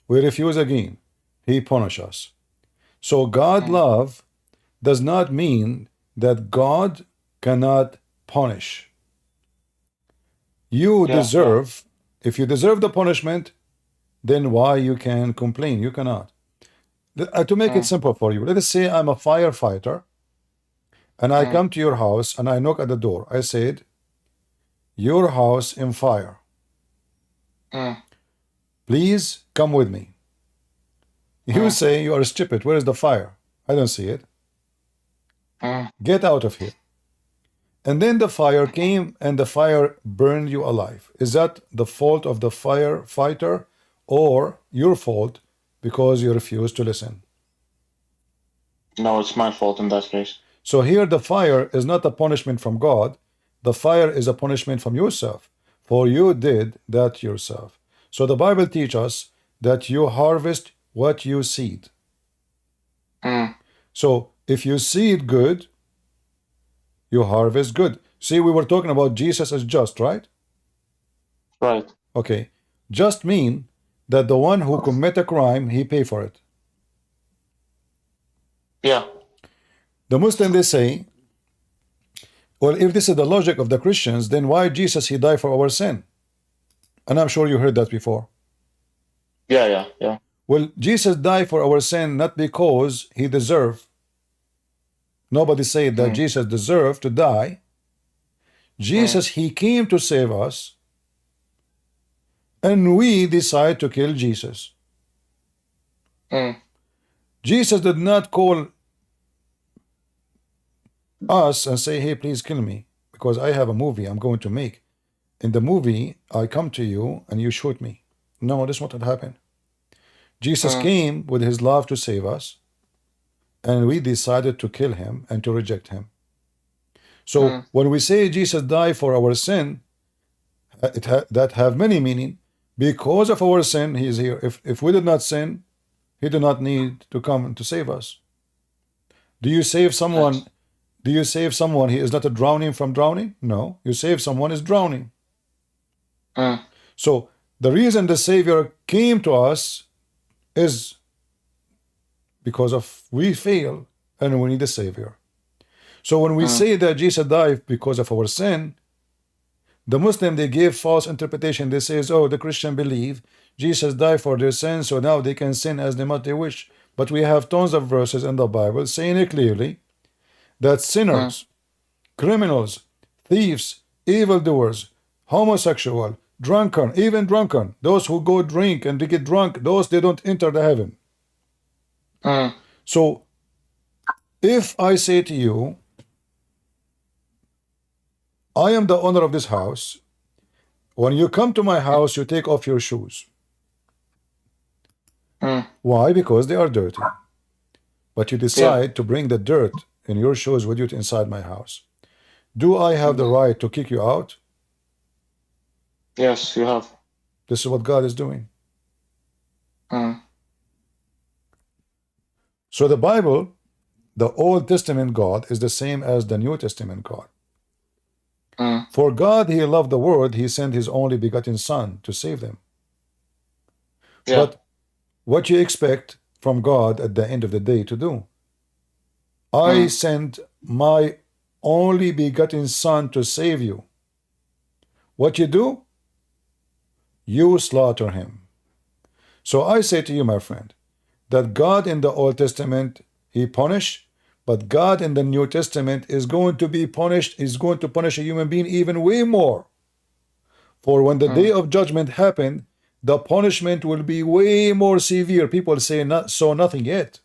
We refuse again. He punish us. So God love does not mean that God cannot punish. You deserve, if you deserve the punishment, then why you can complain? You cannot. To make it simple for you, let us say I'm a firefighter and I come to your house and I knock at the door. I said, your house in fire. Please come with me. You say you are stupid. Where is the fire? I don't see it. Get out of here. And then the fire came and the fire burned you alive. Is that the fault of the firefighter or your fault because you refuse to listen? No, it's my fault in that case. So here the fire is not a punishment from God. The fire is a punishment from yourself, for you did that yourself. So the Bible teaches us that you harvest what you seed. So if you seed good, you harvest good. See, we were talking about Jesus as just, right? Right. Okay. Just mean that the one who commit a crime, he pay for it. Yeah. The Muslim, they say, well, if this is the logic of the Christians, then why Jesus, he died for our sin? And I'm sure you heard that before. Yeah. Well, Jesus died for our sin not because he deserved. Nobody said that Jesus deserved to die. Jesus, he came to save us, and we decide to kill Jesus. Jesus did not call us and say, hey, please kill me, because I have a movie I'm going to make. In the movie, I come to you and you shoot me. No, that's not what happened. Jesus came with his love to save us, and we decided to kill him and to reject him. So when we say Jesus died for our sin, that have many meaning. Because of our sin, he is here. If we did not sin, he did not need to come to save us. Do you save someone? Do you save someone he is not a drowning from drowning? No. You save someone is drowning. So the reason the Savior came to us is because of we fail and we need a Savior. So when we say that Jesus died because of our sin, the Muslim, they give false interpretation. They say, oh, the Christian believe Jesus died for their sins, so now they can sin as much they wish. But we have tons of verses in the Bible saying it clearly that sinners, criminals, thieves, evildoers, homosexual, drunken, even drunken, those who go drink and they get drunk, those they don't enter the heaven. So if I say to you, I am the owner of this house, when you come to my house, you take off your shoes. Why? Because they are dirty. But you decide to bring the dirt in your shoes with you inside my house. Do I have the right to kick you out? Yes, you have. This is what God is doing. So the Bible, the Old Testament God, is the same as the New Testament God. For God, he loved the world, he sent his only begotten Son to save them. But what you expect from God at the end of the day to do? I sent my only begotten Son to save you. What you do? You slaughter him. So I say to you, my friend, that God in the Old Testament, he punished, but God in the New Testament is going to be punished, is going to punish a human being even way more. For when the day of judgment happened, the punishment will be way more severe. People say, not so nothing yet.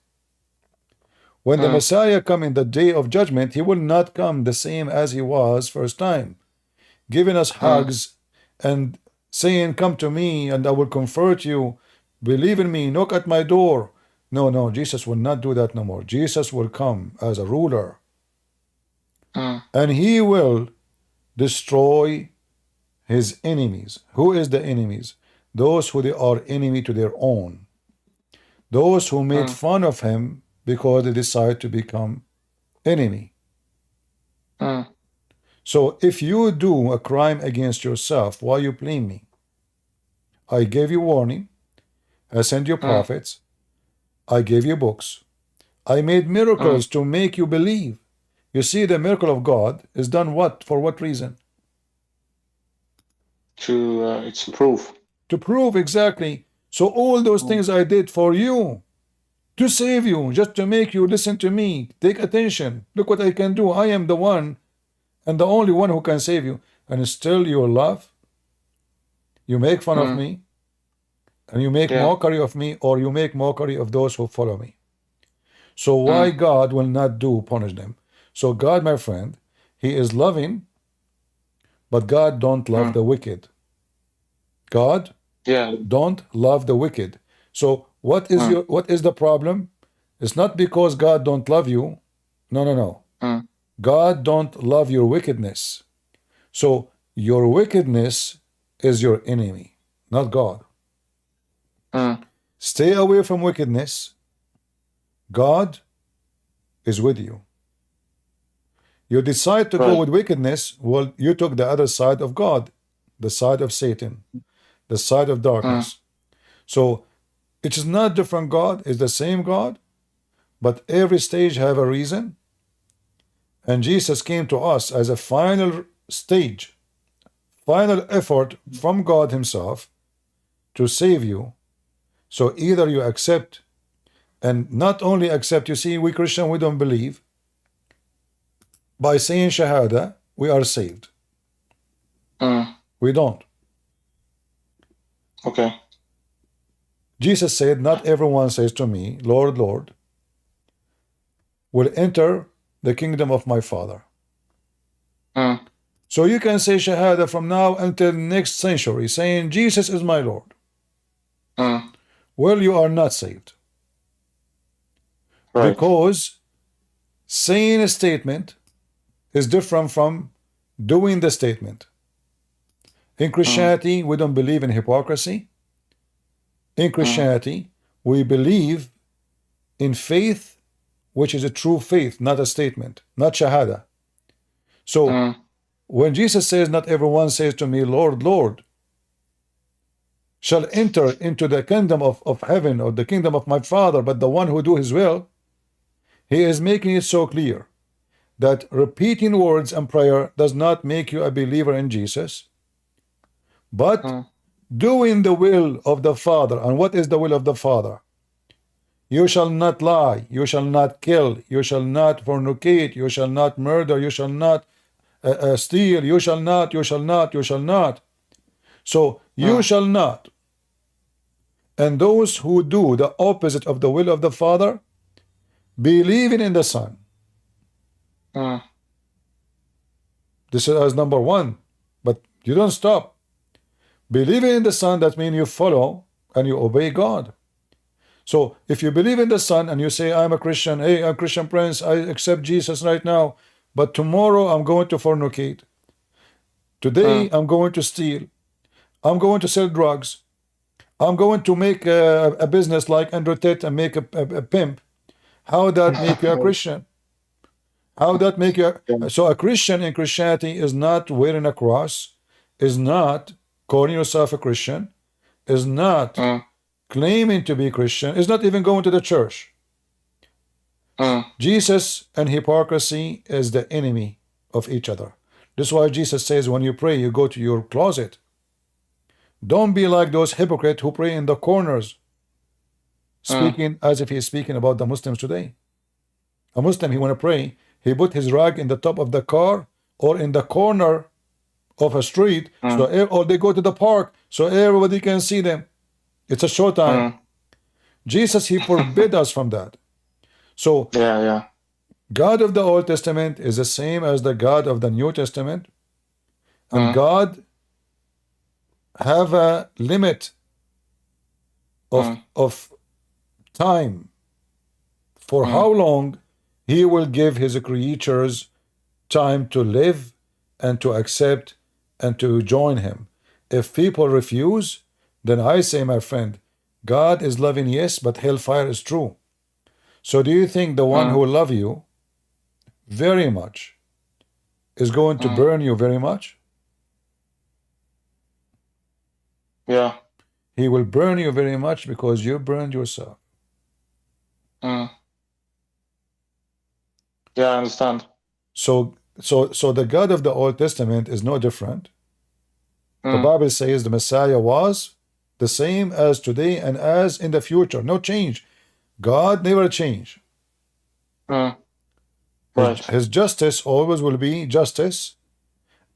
When the Messiah come in the day of judgment, he will not come the same as he was first time, giving us hugs and saying, come to me and I will comfort you, believe in me, knock at my door. No, Jesus will not do that no more. Jesus will come as a ruler. And he will destroy his enemies. Who is the enemies? Those who they are enemy to their own. Those who made fun of him because they decide to become enemy. So if you do a crime against yourself, why you blame me? I gave you warning. I sent you prophets. I gave you books. I made miracles to make you believe. You see, the miracle of God is done what? For what reason? It's proof. To prove exactly. So all those things I did for you, to save you, just to make you listen to me, take attention. Look what I can do. I am the one and the only one who can save you. And still you laugh. You make fun of me. And you make mockery of me, or you make mockery of those who follow me. So why God will not punish them? So God, my friend, He is loving, but God don't love the wicked. God don't love the wicked. So what is the problem? It's not because God don't love you. No. God don't love your wickedness. So your wickedness is your enemy, not God. Stay away from wickedness. God is with you. You decide to go with wickedness, well, you took the other side of God, the side of Satan, the side of darkness. So it is not different God, it's the same God, but every stage have a reason. And Jesus came to us as a final stage, final effort from God Himself to save you. So either you accept, and not only accept, you see, we Christian, we don't believe. By saying Shahada, we are saved. We don't. Okay. Jesus said, not everyone says to me, Lord, Lord, will enter the kingdom of my Father. So you can say Shahada from now until next century, saying Jesus is my Lord. Well, you are not saved. Because saying a statement is different from doing the statement. In Christianity, we don't believe in hypocrisy. In Christianity, we believe in faith, which is a true faith, not a statement, not Shahada. So when Jesus says, not everyone says to me, Lord, Lord, shall enter into the kingdom of heaven, or the kingdom of my Father, but the one who do His will, He is making it so clear that repeating words and prayer does not make you a believer in Jesus, but doing the will of the Father. And what is the will of the Father? You shall not lie, you shall not kill, you shall not fornicate, you shall not murder, you shall not steal, you shall not, you shall not, you shall not. So you shall not. And those who do the opposite of the will of the Father, believing in the Son. This is as number one. But you don't stop. Believing in the Son, that means you follow and you obey God. So if you believe in the Son and you say, I'm a Christian, hey, I'm Christian Prince, I accept Jesus right now, but tomorrow I'm going to fornicate. Today I'm going to steal. I'm going to sell drugs. I'm going to make a business like Andrew Tate and make a pimp. How that make you a Christian? How that make you so a Christian in Christianity is not wearing a cross, is not calling yourself a Christian, is not claiming to be Christian, is not even going to the church. Jesus and hypocrisy is the enemy of each other. This is why Jesus says when you pray, you go to your closet. Don't be like those hypocrites who pray in the corners, speaking as if he's speaking about the Muslims today. A Muslim, he want to pray, he put his rag in the top of the car or in the corner of a street, or they go to the park so everybody can see them. It's a short time. Jesus, he forbid us from that. So God of the Old Testament is the same as the God of the New Testament, and God have a limit of time for how long He will give His creatures time to live and to accept and to join Him. If people refuse, then I say, my friend, God is loving, yes, but hellfire is true. So do you think the one who love you very much is going to burn you very much? Yeah. He will burn you very much because you burned yourself. Yeah, I understand. So the God of the Old Testament is no different. The Bible says the Messiah was the same as today and as in the future. No change. God never change. Right. His justice always will be justice,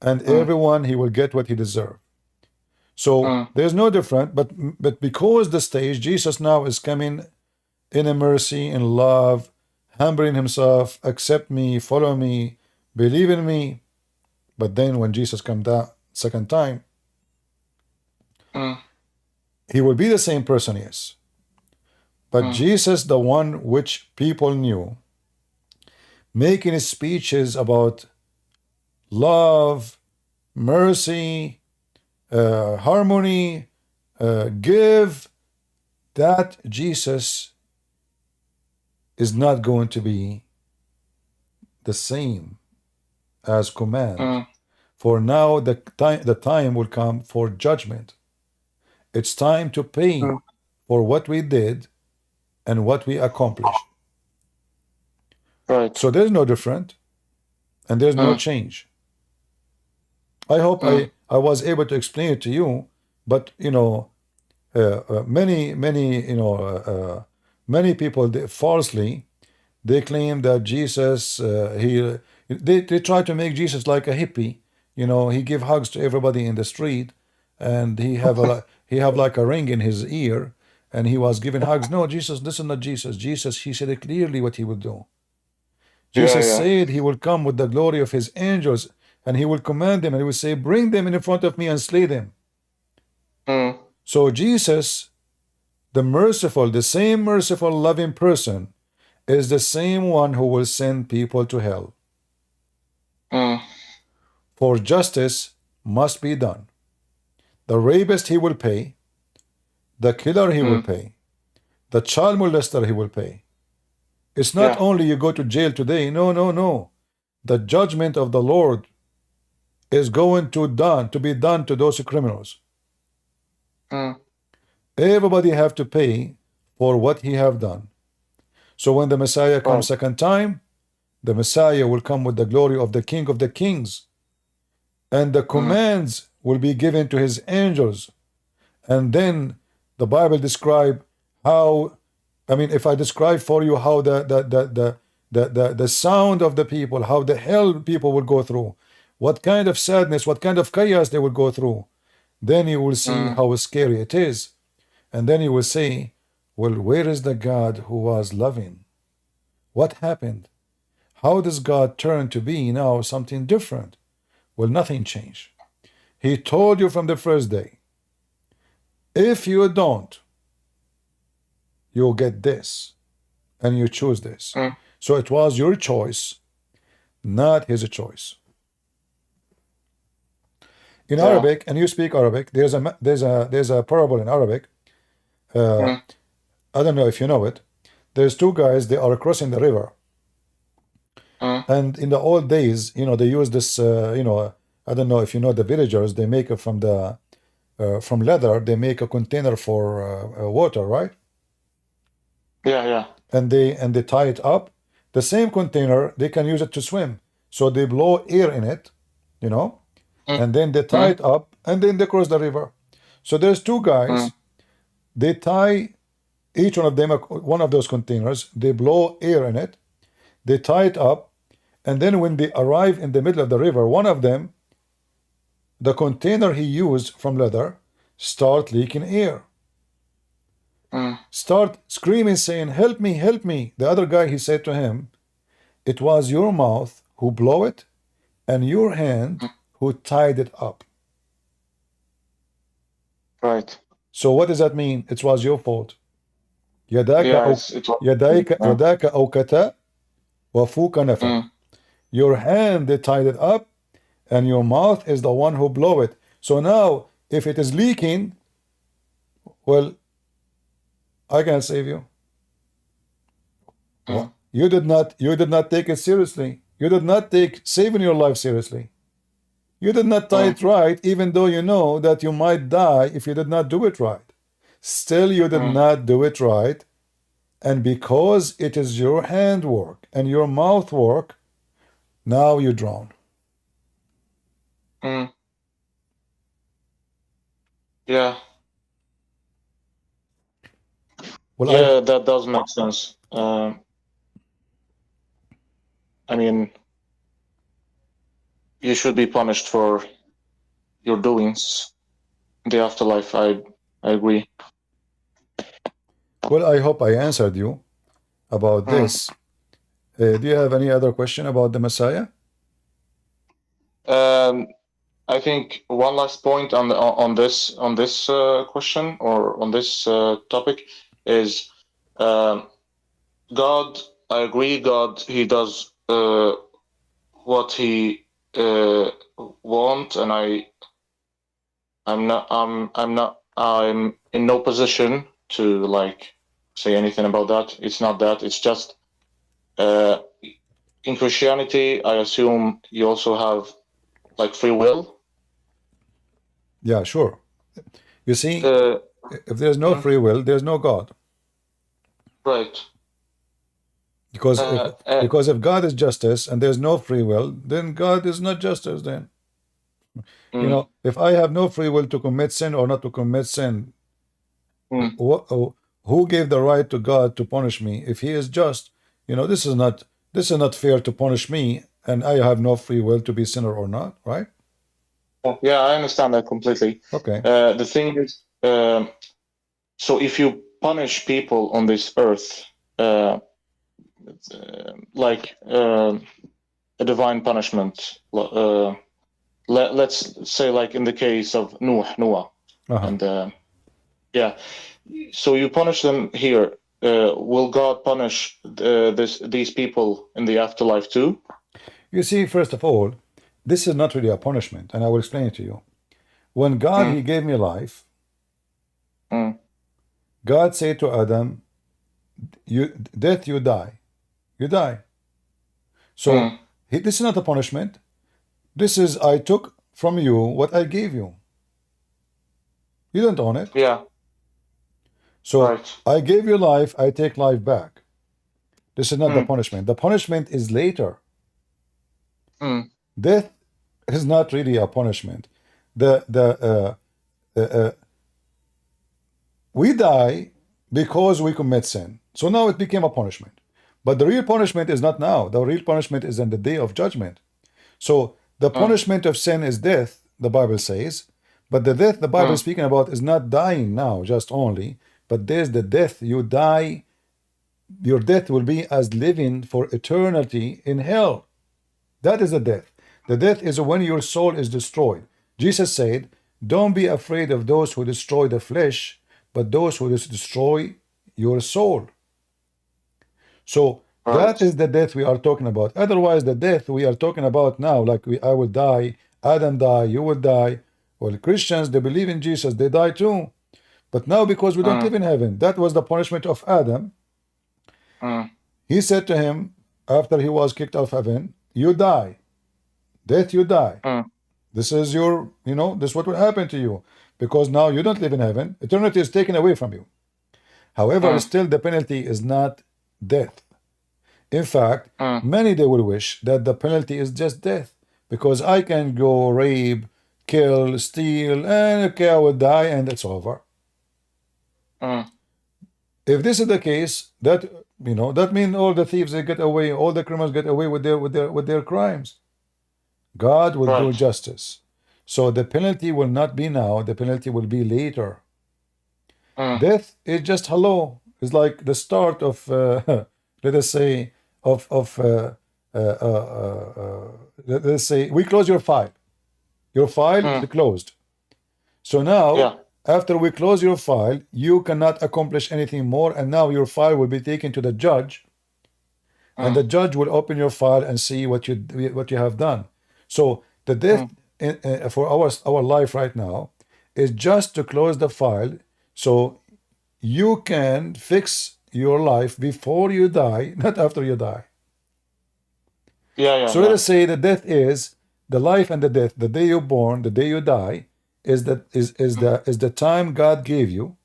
and everyone he will get what he deserves. So there's no different, but because the stage Jesus now is coming in a mercy, in love, humbling himself, accept me, follow me, believe in me. But then when Jesus comes down second time, he will be the same person, yes. But Jesus, the one which people knew, making speeches about love, mercy, harmony, give, that Jesus is not going to be the same as command. For now the time will come for judgment. It's time to pay for what we did and what we accomplished. Right. So there's no different, and there's no change. I hope I was able to explain it to you, but you know, many people falsely they claim that Jesus they try to make Jesus like a hippie. You know, he give hugs to everybody in the street, and he have like a ring in his ear, and he was giving hugs. No, Jesus, this is not Jesus. Jesus, he said clearly what he would do. Jesus said he will come with the glory of his angels, and he will command them, and he will say, bring them in front of me and slay them. So Jesus, the merciful, the same merciful, loving person, is the same one who will send people to hell. For justice must be done. The rapist he will pay, the killer he will pay, the child molester he will pay. It's not only you go to jail today. No. The judgment of the Lord is going to be done to those criminals. Everybody have to pay for what he have done. So when the Messiah comes second time, the Messiah will come with the glory of the King of the Kings, and the commands will be given to his angels. And then the Bible describe how, I mean, if I describe for you how the sound of the people, how the hell people will go through, what kind of sadness, what kind of chaos they will go through, then you will see how scary it is. And then you will say, well, where is the God who was loving? What happened? How does God turn to be now something different? Well, nothing changed. He told you from the first day, if you don't, you'll get this, and you choose this. So it was your choice, not his choice. In Arabic, and you speak Arabic, there's a parable in Arabic. I don't know if you know it. There's two guys, they are crossing the river. And in the old days, you know, they use this, I don't know if you know the villagers, they make it from leather, they make a container for water, right? Yeah. And they tie it up. The same container, they can use it to swim. So they blow air in it, you know, and then they tie it up, and then they cross the river. So there's two guys, they tie each one of them one of those containers, they blow air in it, they tie it up, and then when they arrive in the middle of the river, one of them, the container he used from leather, start leaking air. Start screaming, saying, help me, help me. The other guy, he said to him, it was your mouth who blew it, and your hand who tied it up. Right. So what does that mean? It was your fault. Yeah, يداك أوكتا وفوك نفق. Your hand, they tied it up, and your mouth is the one who blow it. So now, if it is leaking, well, I can save you. Well, you did not take it seriously. You did not take saving your life seriously. You did not tie it right, even though you know that you might die if you did not do it right. Still, you did not do it right. And because it is your handwork and your mouth work, now you drown. Yeah. Well, Yeah, that does make sense. I mean, you should be punished for your doings in the afterlife. I agree. well, I hope I answered you about this. Do you have any other question about the Messiah? I think one last point on this question or on this topic is God. I agree. God, He does what He want, and I'm in no position to like say anything about that. It's not that. It's just in Christianity, I assume you also have like free will. Yeah, sure. You see, if there's no free will, there's no God. Right. Because if God is justice and there's no free will, then God is not justice then. You know, if I have no free will to commit sin or not to commit sin, who gave the right to God to punish me? If He is just, you know, this is not fair to punish me, and I have no free will to be sinner or not, right? Yeah, I understand that completely. Okay. The thing is, so if you punish people on this earth, like a divine punishment, let's say like in the case of Noah, and yeah, so you punish them here. Will God punish these people in the afterlife too? You see, first of all, this is not really a punishment, and I will explain it to you. When God, He gave me life, God said to Adam, death, you die. You die. So this is not a punishment. This is, I took from you what I gave you. You don't own it. Yeah. So right. I gave you life, I take life back. This is not the punishment. The punishment is later. Death is not really a punishment. We die because we commit sin. So now it became a punishment. But the real punishment is not now. The real punishment is in the day of judgment. So the punishment of sin is death, the Bible says. But the death the Bible is speaking about is not dying now, just only. But there's the death. You die. Your death will be as living for eternity in hell. That is the death. The death is when your soul is destroyed. Jesus said, don't be afraid of those who destroy the flesh, but those who destroy your soul. So that is the death we are talking about. Otherwise, the death we are talking about now, like I will die, Adam die, you will die. Well, Christians, they believe in Jesus, they die too. But now because we don't live in heaven, that was the punishment of Adam. He said to him, after he was kicked out of heaven, you die. Death, you die. This is your, this is what will happen to you. Because now you don't live in heaven. Eternity is taken away from you. However, still the penalty is not death. In fact, many they will wish that the penalty is just death. Because I can go rape, kill, steal, and okay, I will die and it's over. If this is the case, that means all the thieves, they get away, all the criminals get away with their crimes. God will do justice. So the penalty will not be now, the penalty will be later. Death is just hello. It's like the start of let us say let's say we close your file. Your file is closed. So now after we close your file, you cannot accomplish anything more, and now your file will be taken to the judge, and the judge will open your file and see what you have done. So the death for our life right now is just to close the file, so you can fix your life before you die, not after you die. So let us say that death is the life and the death. The day you're born, the day you die, is the time God gave you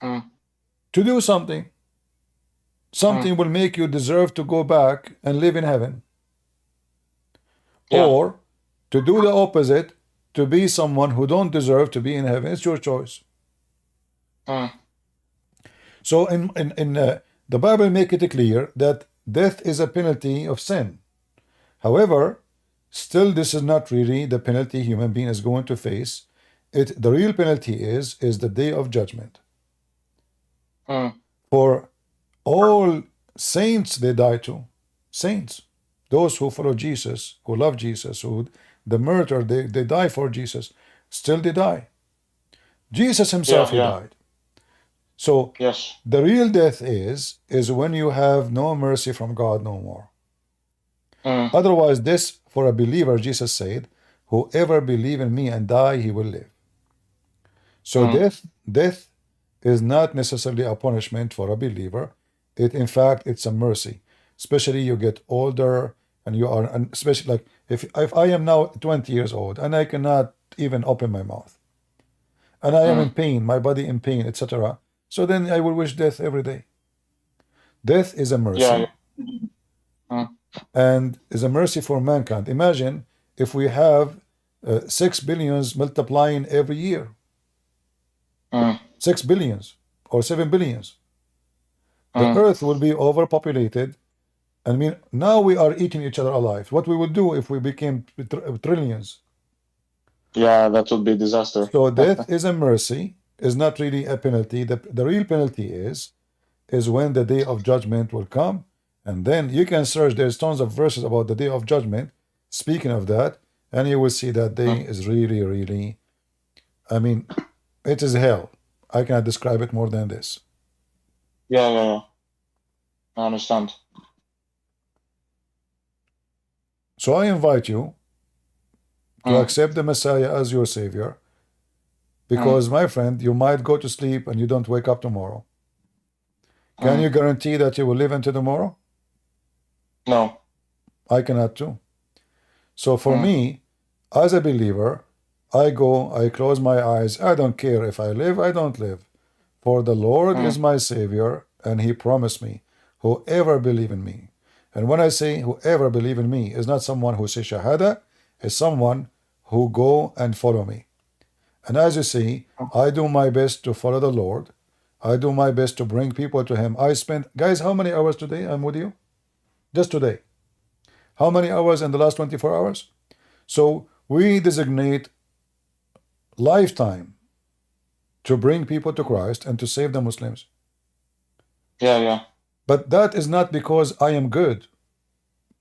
to do something. Something will make you deserve to go back and live in heaven. Or to do the opposite, to be someone who don't deserve to be in heaven. It's your choice. So in the Bible make it clear that death is a penalty of sin. However, still this is not really the penalty human being is going to face. The real penalty is the day of judgment. For all saints they die too. Saints. Those who follow Jesus, who love Jesus, who the murderer, they die for Jesus. Still they die. Jesus himself he died. So the real death is when you have no mercy from God no more. Otherwise, this for a believer, Jesus said, whoever believe in me and die, he will live. So death is not necessarily a punishment for a believer. In fact, it's a mercy. Especially you get older and you are, and especially like if I am now 20 years old and I cannot even open my mouth, and I am in pain, my body in pain, etc. So then I will wish death every day. Death is a mercy. And is a mercy for mankind. Imagine if we have 6 billions multiplying every year. 6 billions or 7 billions. The earth will be overpopulated. I mean, now we are eating each other alive. What we would do if we became trillions? Yeah, that would be a disaster. So death is a mercy, is not really a penalty. The real penalty is when the day of judgment will come. And then you can search, there's tons of verses about the day of judgment, speaking of that, and you will see that day is really, really, I mean, it is hell. I cannot describe it more than this. Yeah. I understand. So I invite you to accept the Messiah as your Savior, because, my friend, you might go to sleep and you don't wake up tomorrow. Can you guarantee that you will live into tomorrow? No. I cannot too. So for me, as a believer, I go, I close my eyes. I don't care if I live, I don't live. For the Lord is my Savior, and He promised me, whoever believe in me. And when I say whoever believe in me, is not someone who says Shahada, is someone who go and follow me. And as you see, I do my best to follow the Lord. I do my best to bring people to Him. I spent, guys, how many hours today I'm with you? Just today. How many hours in the last 24 hours? So we designate lifetime to bring people to Christ and to save the Muslims. Yeah. But that is not because I am good.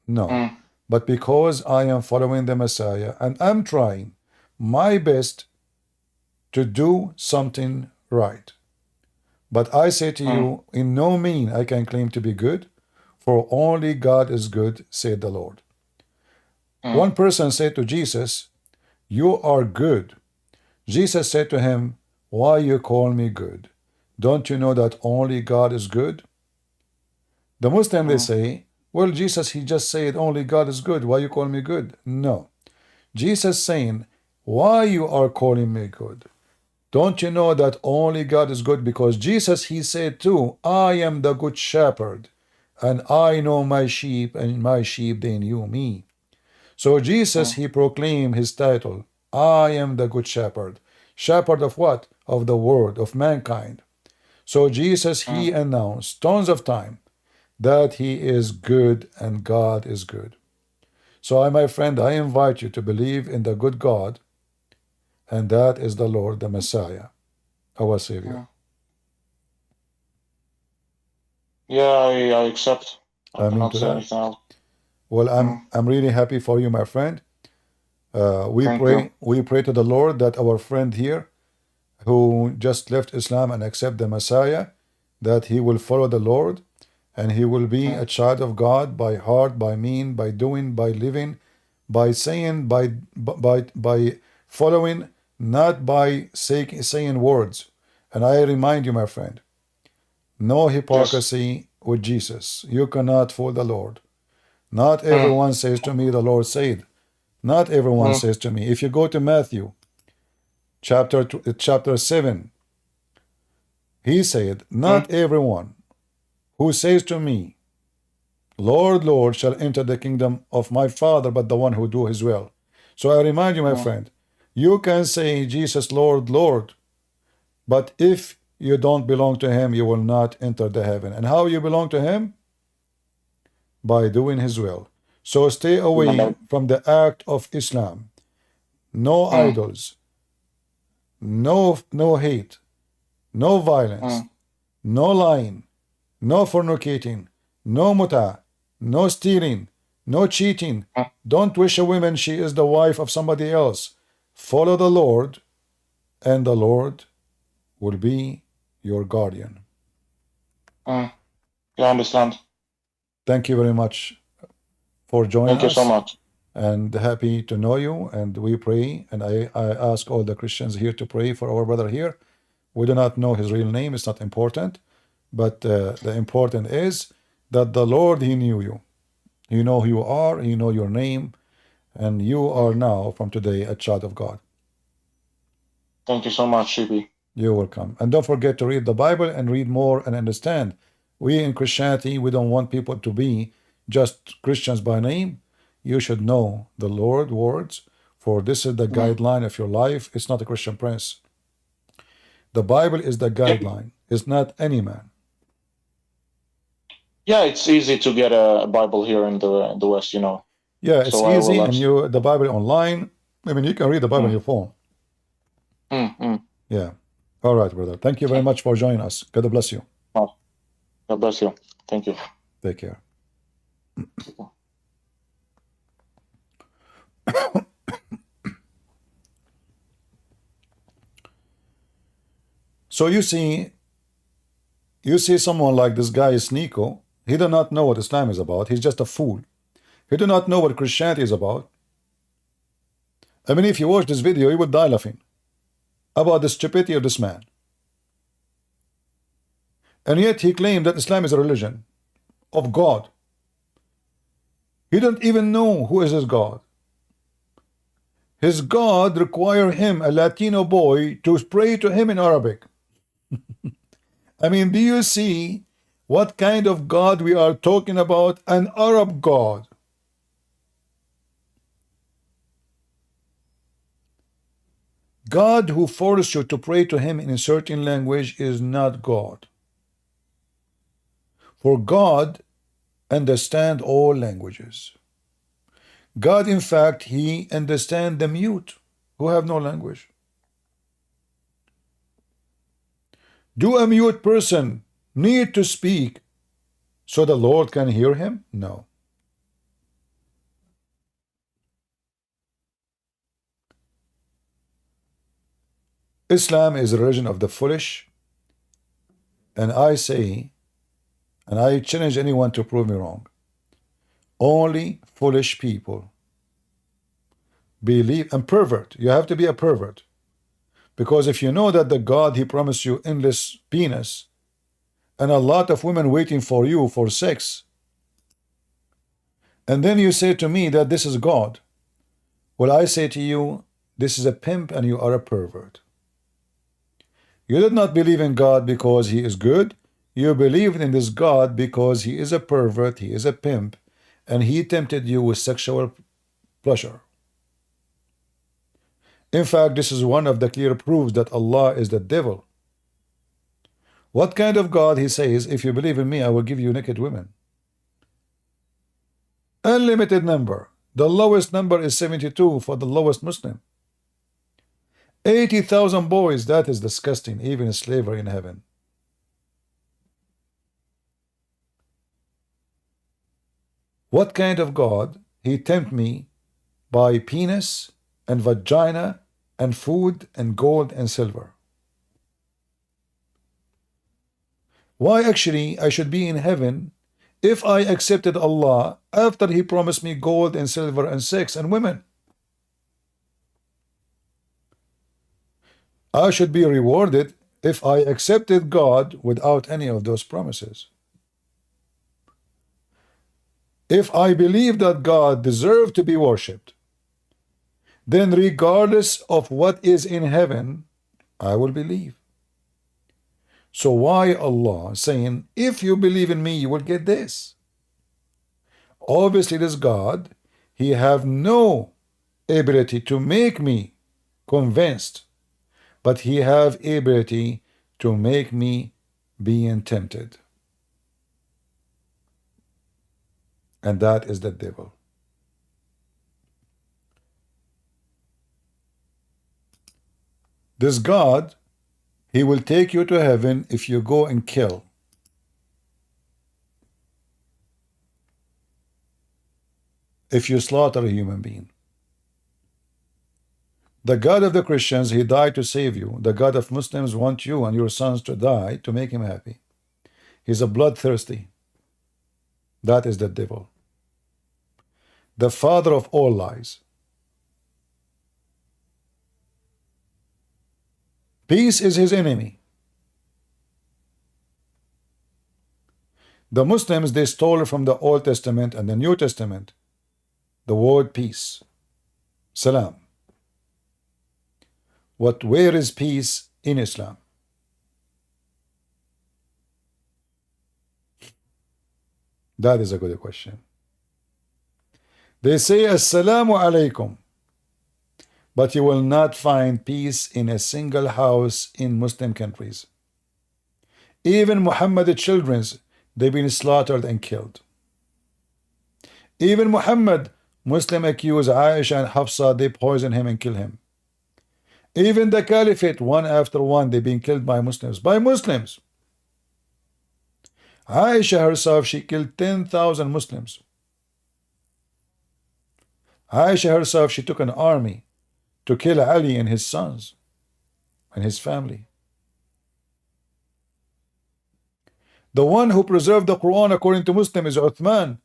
No. But because I am following the Messiah and I'm trying my best to do something right. But I say to you, in no mean I can claim to be good, for only God is good, said the Lord. One person said to Jesus, you are good. Jesus said to him, why you call me good? Don't you know that only God is good? The Muslim, they say, well, Jesus, he just said only God is good. Why you call me good? No. Jesus saying, why you are calling me good? Don't you know that only God is good? Because Jesus, he said too, I am the good shepherd, and I know my sheep, and my sheep, they knew me. So Jesus, he proclaimed his title, I am the good shepherd. Shepherd of what? Of the world, of mankind. So Jesus, he announced tons of time that he is good and God is good. So my friend, I invite you to believe in the good God, and that is the Lord, the Messiah, our Savior. Yeah, I accept. I Amen cannot to say that. anything else. Well, I'm really happy for you, my friend. We Thank pray to the Lord that our friend here, who just left Islam and accept the Messiah, that he will follow the Lord, and he will be a child of God by heart, by mean, by doing, by living, by saying, by following, not by saying words. And I remind you, my friend, no hypocrisy with Jesus. You cannot fool the Lord. Not everyone says to me, the Lord said. Not everyone says to me. If you go to Matthew chapter 7, he said, not everyone who says to me, Lord, Lord, shall enter the kingdom of my Father, but the one who do his will. So I remind you, my friend, you can say Jesus, Lord, Lord, but if you don't belong to him, you will not enter the heaven. And how you belong to him? By doing his will. So stay away from the act of Islam. No idols, no hate, no violence, no lying, no fornicating, no muta, no stealing, no cheating. Don't wish a woman she is the wife of somebody else. Follow the Lord, and the Lord will be your guardian. Yeah, I understand. Thank you very much for joining us. Thank you so much. And happy to know you. And we pray, and I ask all the Christians here to pray for our brother here. We do not know his real name. It's not important. But the important is that the Lord, he knew you. He know who you are. He know your name. And you are now, from today, a child of God. Thank you so much, Shibi. You're welcome. And don't forget to read the Bible and read more and understand. We in Christianity, we don't want people to be just Christians by name. You should know the Lord's words, for this is the guideline of your life. It's not a Christian prince. The Bible is the guideline. It's not any man. Yeah, it's easy to get a Bible here in the West, you know. Yeah, it's So easy, and the Bible online. I mean, you can read the Bible on your phone. Yeah. All right, brother. Thank you very much for joining us. God bless you. God bless you. Thank you. Take care. So you see someone like this guy Sneako. He do not know what Islam is about. He's just a fool. He do not know what Christianity is about. I mean, if you watch this video, you would die laughing about the stupidity of this man. And yet he claimed that Islam is a religion of God. He don't even know who is his God. His God require him, a Latino boy, to pray to him in Arabic. I mean, do you see what kind of God we are talking about? An Arab God. God who forced you to pray to him in a certain language is not God. For God understands all languages. God, in fact, he understands the mute who have no language. Do a mute person need to speak so the Lord can hear him? No. Islam is a religion of the foolish, and I say, and I challenge anyone to prove me wrong, only foolish people believe, and pervert. You have to be a pervert, because if you know that the God, he promised you endless penis and a lot of women waiting for you for sex, and then you say to me that this is God, well, I say to you, this is a pimp and you are a pervert. You did not believe in God because he is good. You believed in this God because he is a pervert, he is a pimp, and he tempted you with sexual pleasure. In fact, this is one of the clear proofs that Allah is the devil. What kind of God? He says, if you believe in me, I will give you naked women. Unlimited number. The lowest number is 72 for the lowest Muslim. 80,000 boys, that is disgusting, even slavery in heaven. What kind of God? He tempt me by penis and vagina and food and gold and silver. Why actually I should be in heaven if I accepted Allah after he promised me gold and silver and sex and women? I should be rewarded if I accepted God without any of those promises. If I believe that God deserves to be worshipped, then regardless of what is in heaven, I will believe. So why Allah saying, if you believe in me, you will get this? Obviously, this God, He have no ability to make me convinced, but He have ability to make me being tempted. And that is the devil. This God, He will take you to heaven if you go and kill. If you slaughter a human being. The God of the Christians, He died to save you. The God of Muslims wants you and your sons to die to make Him happy. He's a bloodthirsty. That is the devil. The father of all lies. Peace is his enemy. The Muslims, they stole from the Old Testament and the New Testament the word peace, salam. Where is peace in Islam? That is a good question. They say assalamu alaikum, but you will not find peace in a single house in Muslim countries. Even Muhammad's children, they've been slaughtered and killed. Even Muhammad, Muslim accuse Aisha and Hafsa, they poison him and kill him. Even the Caliphate, one after one, they've been killed by Muslims. By Muslims. Aisha herself, she killed 10,000 Muslims. Aisha herself, she took an army to kill Ali and his sons and his family. The one who preserved the Quran according to Muslim is Uthman.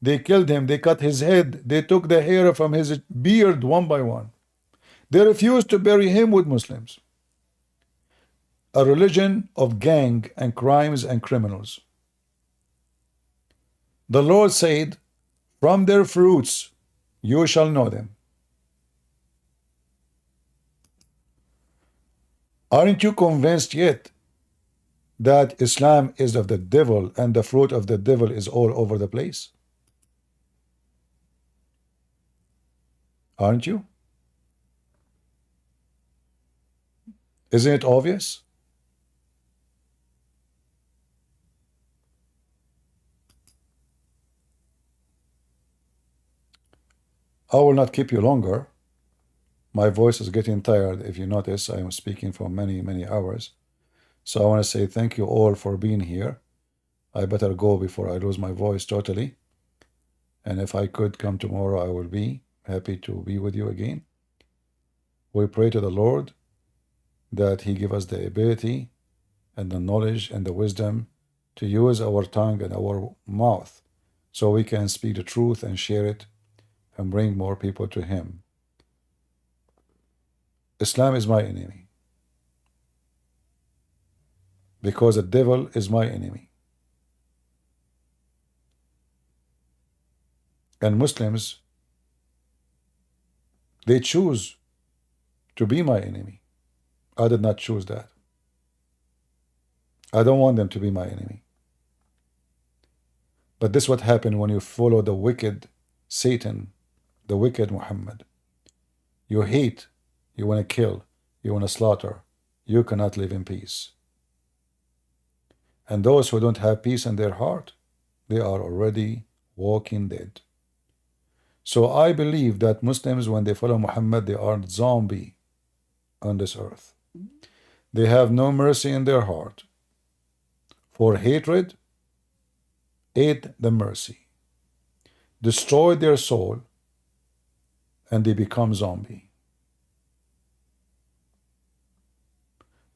They killed him, they cut his head, they took the hair from his beard one by one. They refused to bury him with Muslims. A religion of gang and crimes and criminals. The Lord said, from their fruits you shall know them. Aren't you convinced yet that Islam is of the devil and the fruit of the devil is all over the place? Aren't you? Isn't it obvious? I will not keep you longer. My voice is getting tired. If you notice, I am speaking for many hours. So I want to say thank you all for being here. I better go before I lose my voice totally. And if I could come tomorrow, I will be happy to be with you again. We pray to the Lord that He give us the ability and the knowledge and the wisdom to use our tongue and our mouth so we can speak the truth and share it and bring more people to Him. Islam is my enemy because the devil is my enemy. And Muslims, they choose to be my enemy. I did not choose that. I don't want them to be my enemy. But this is what happened when you follow the wicked Satan, the wicked Muhammad. You hate, you want to kill, you want to slaughter. You cannot live in peace. And those who don't have peace in their heart, they are already walking dead. So I believe that Muslims, when they follow Muhammad, they are zombie on this earth. They have no mercy in their heart. For hatred, ate the mercy, destroyed their soul, and they become zombie.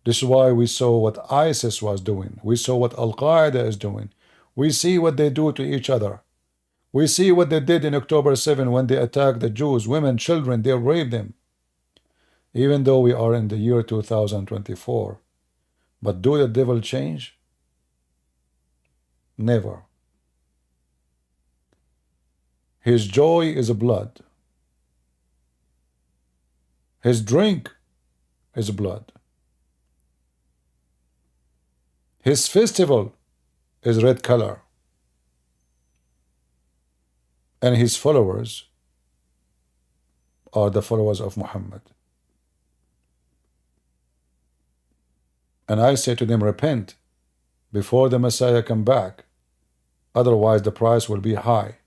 This is why we saw what ISIS was doing. We saw what Al-Qaeda is doing. We see what they do to each other. We see what they did in October 7 when they attacked the Jews, women, children, they raped them. Even though we are in the year 2024. But do the devil change? Never. His joy is blood. His drink is blood. His festival is red color. And his followers are the followers of Muhammad. And I say to them, repent before the Messiah come back. Otherwise the price will be high.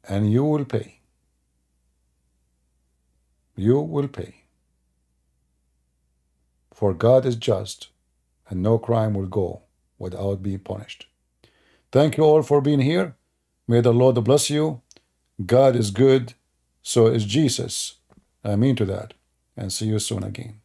And you will pay. You will pay. For God is just, and no crime will go without being punished. Thank you all for being here. May the Lord bless you. God is good, so is Jesus. I mean to that. And see you soon again.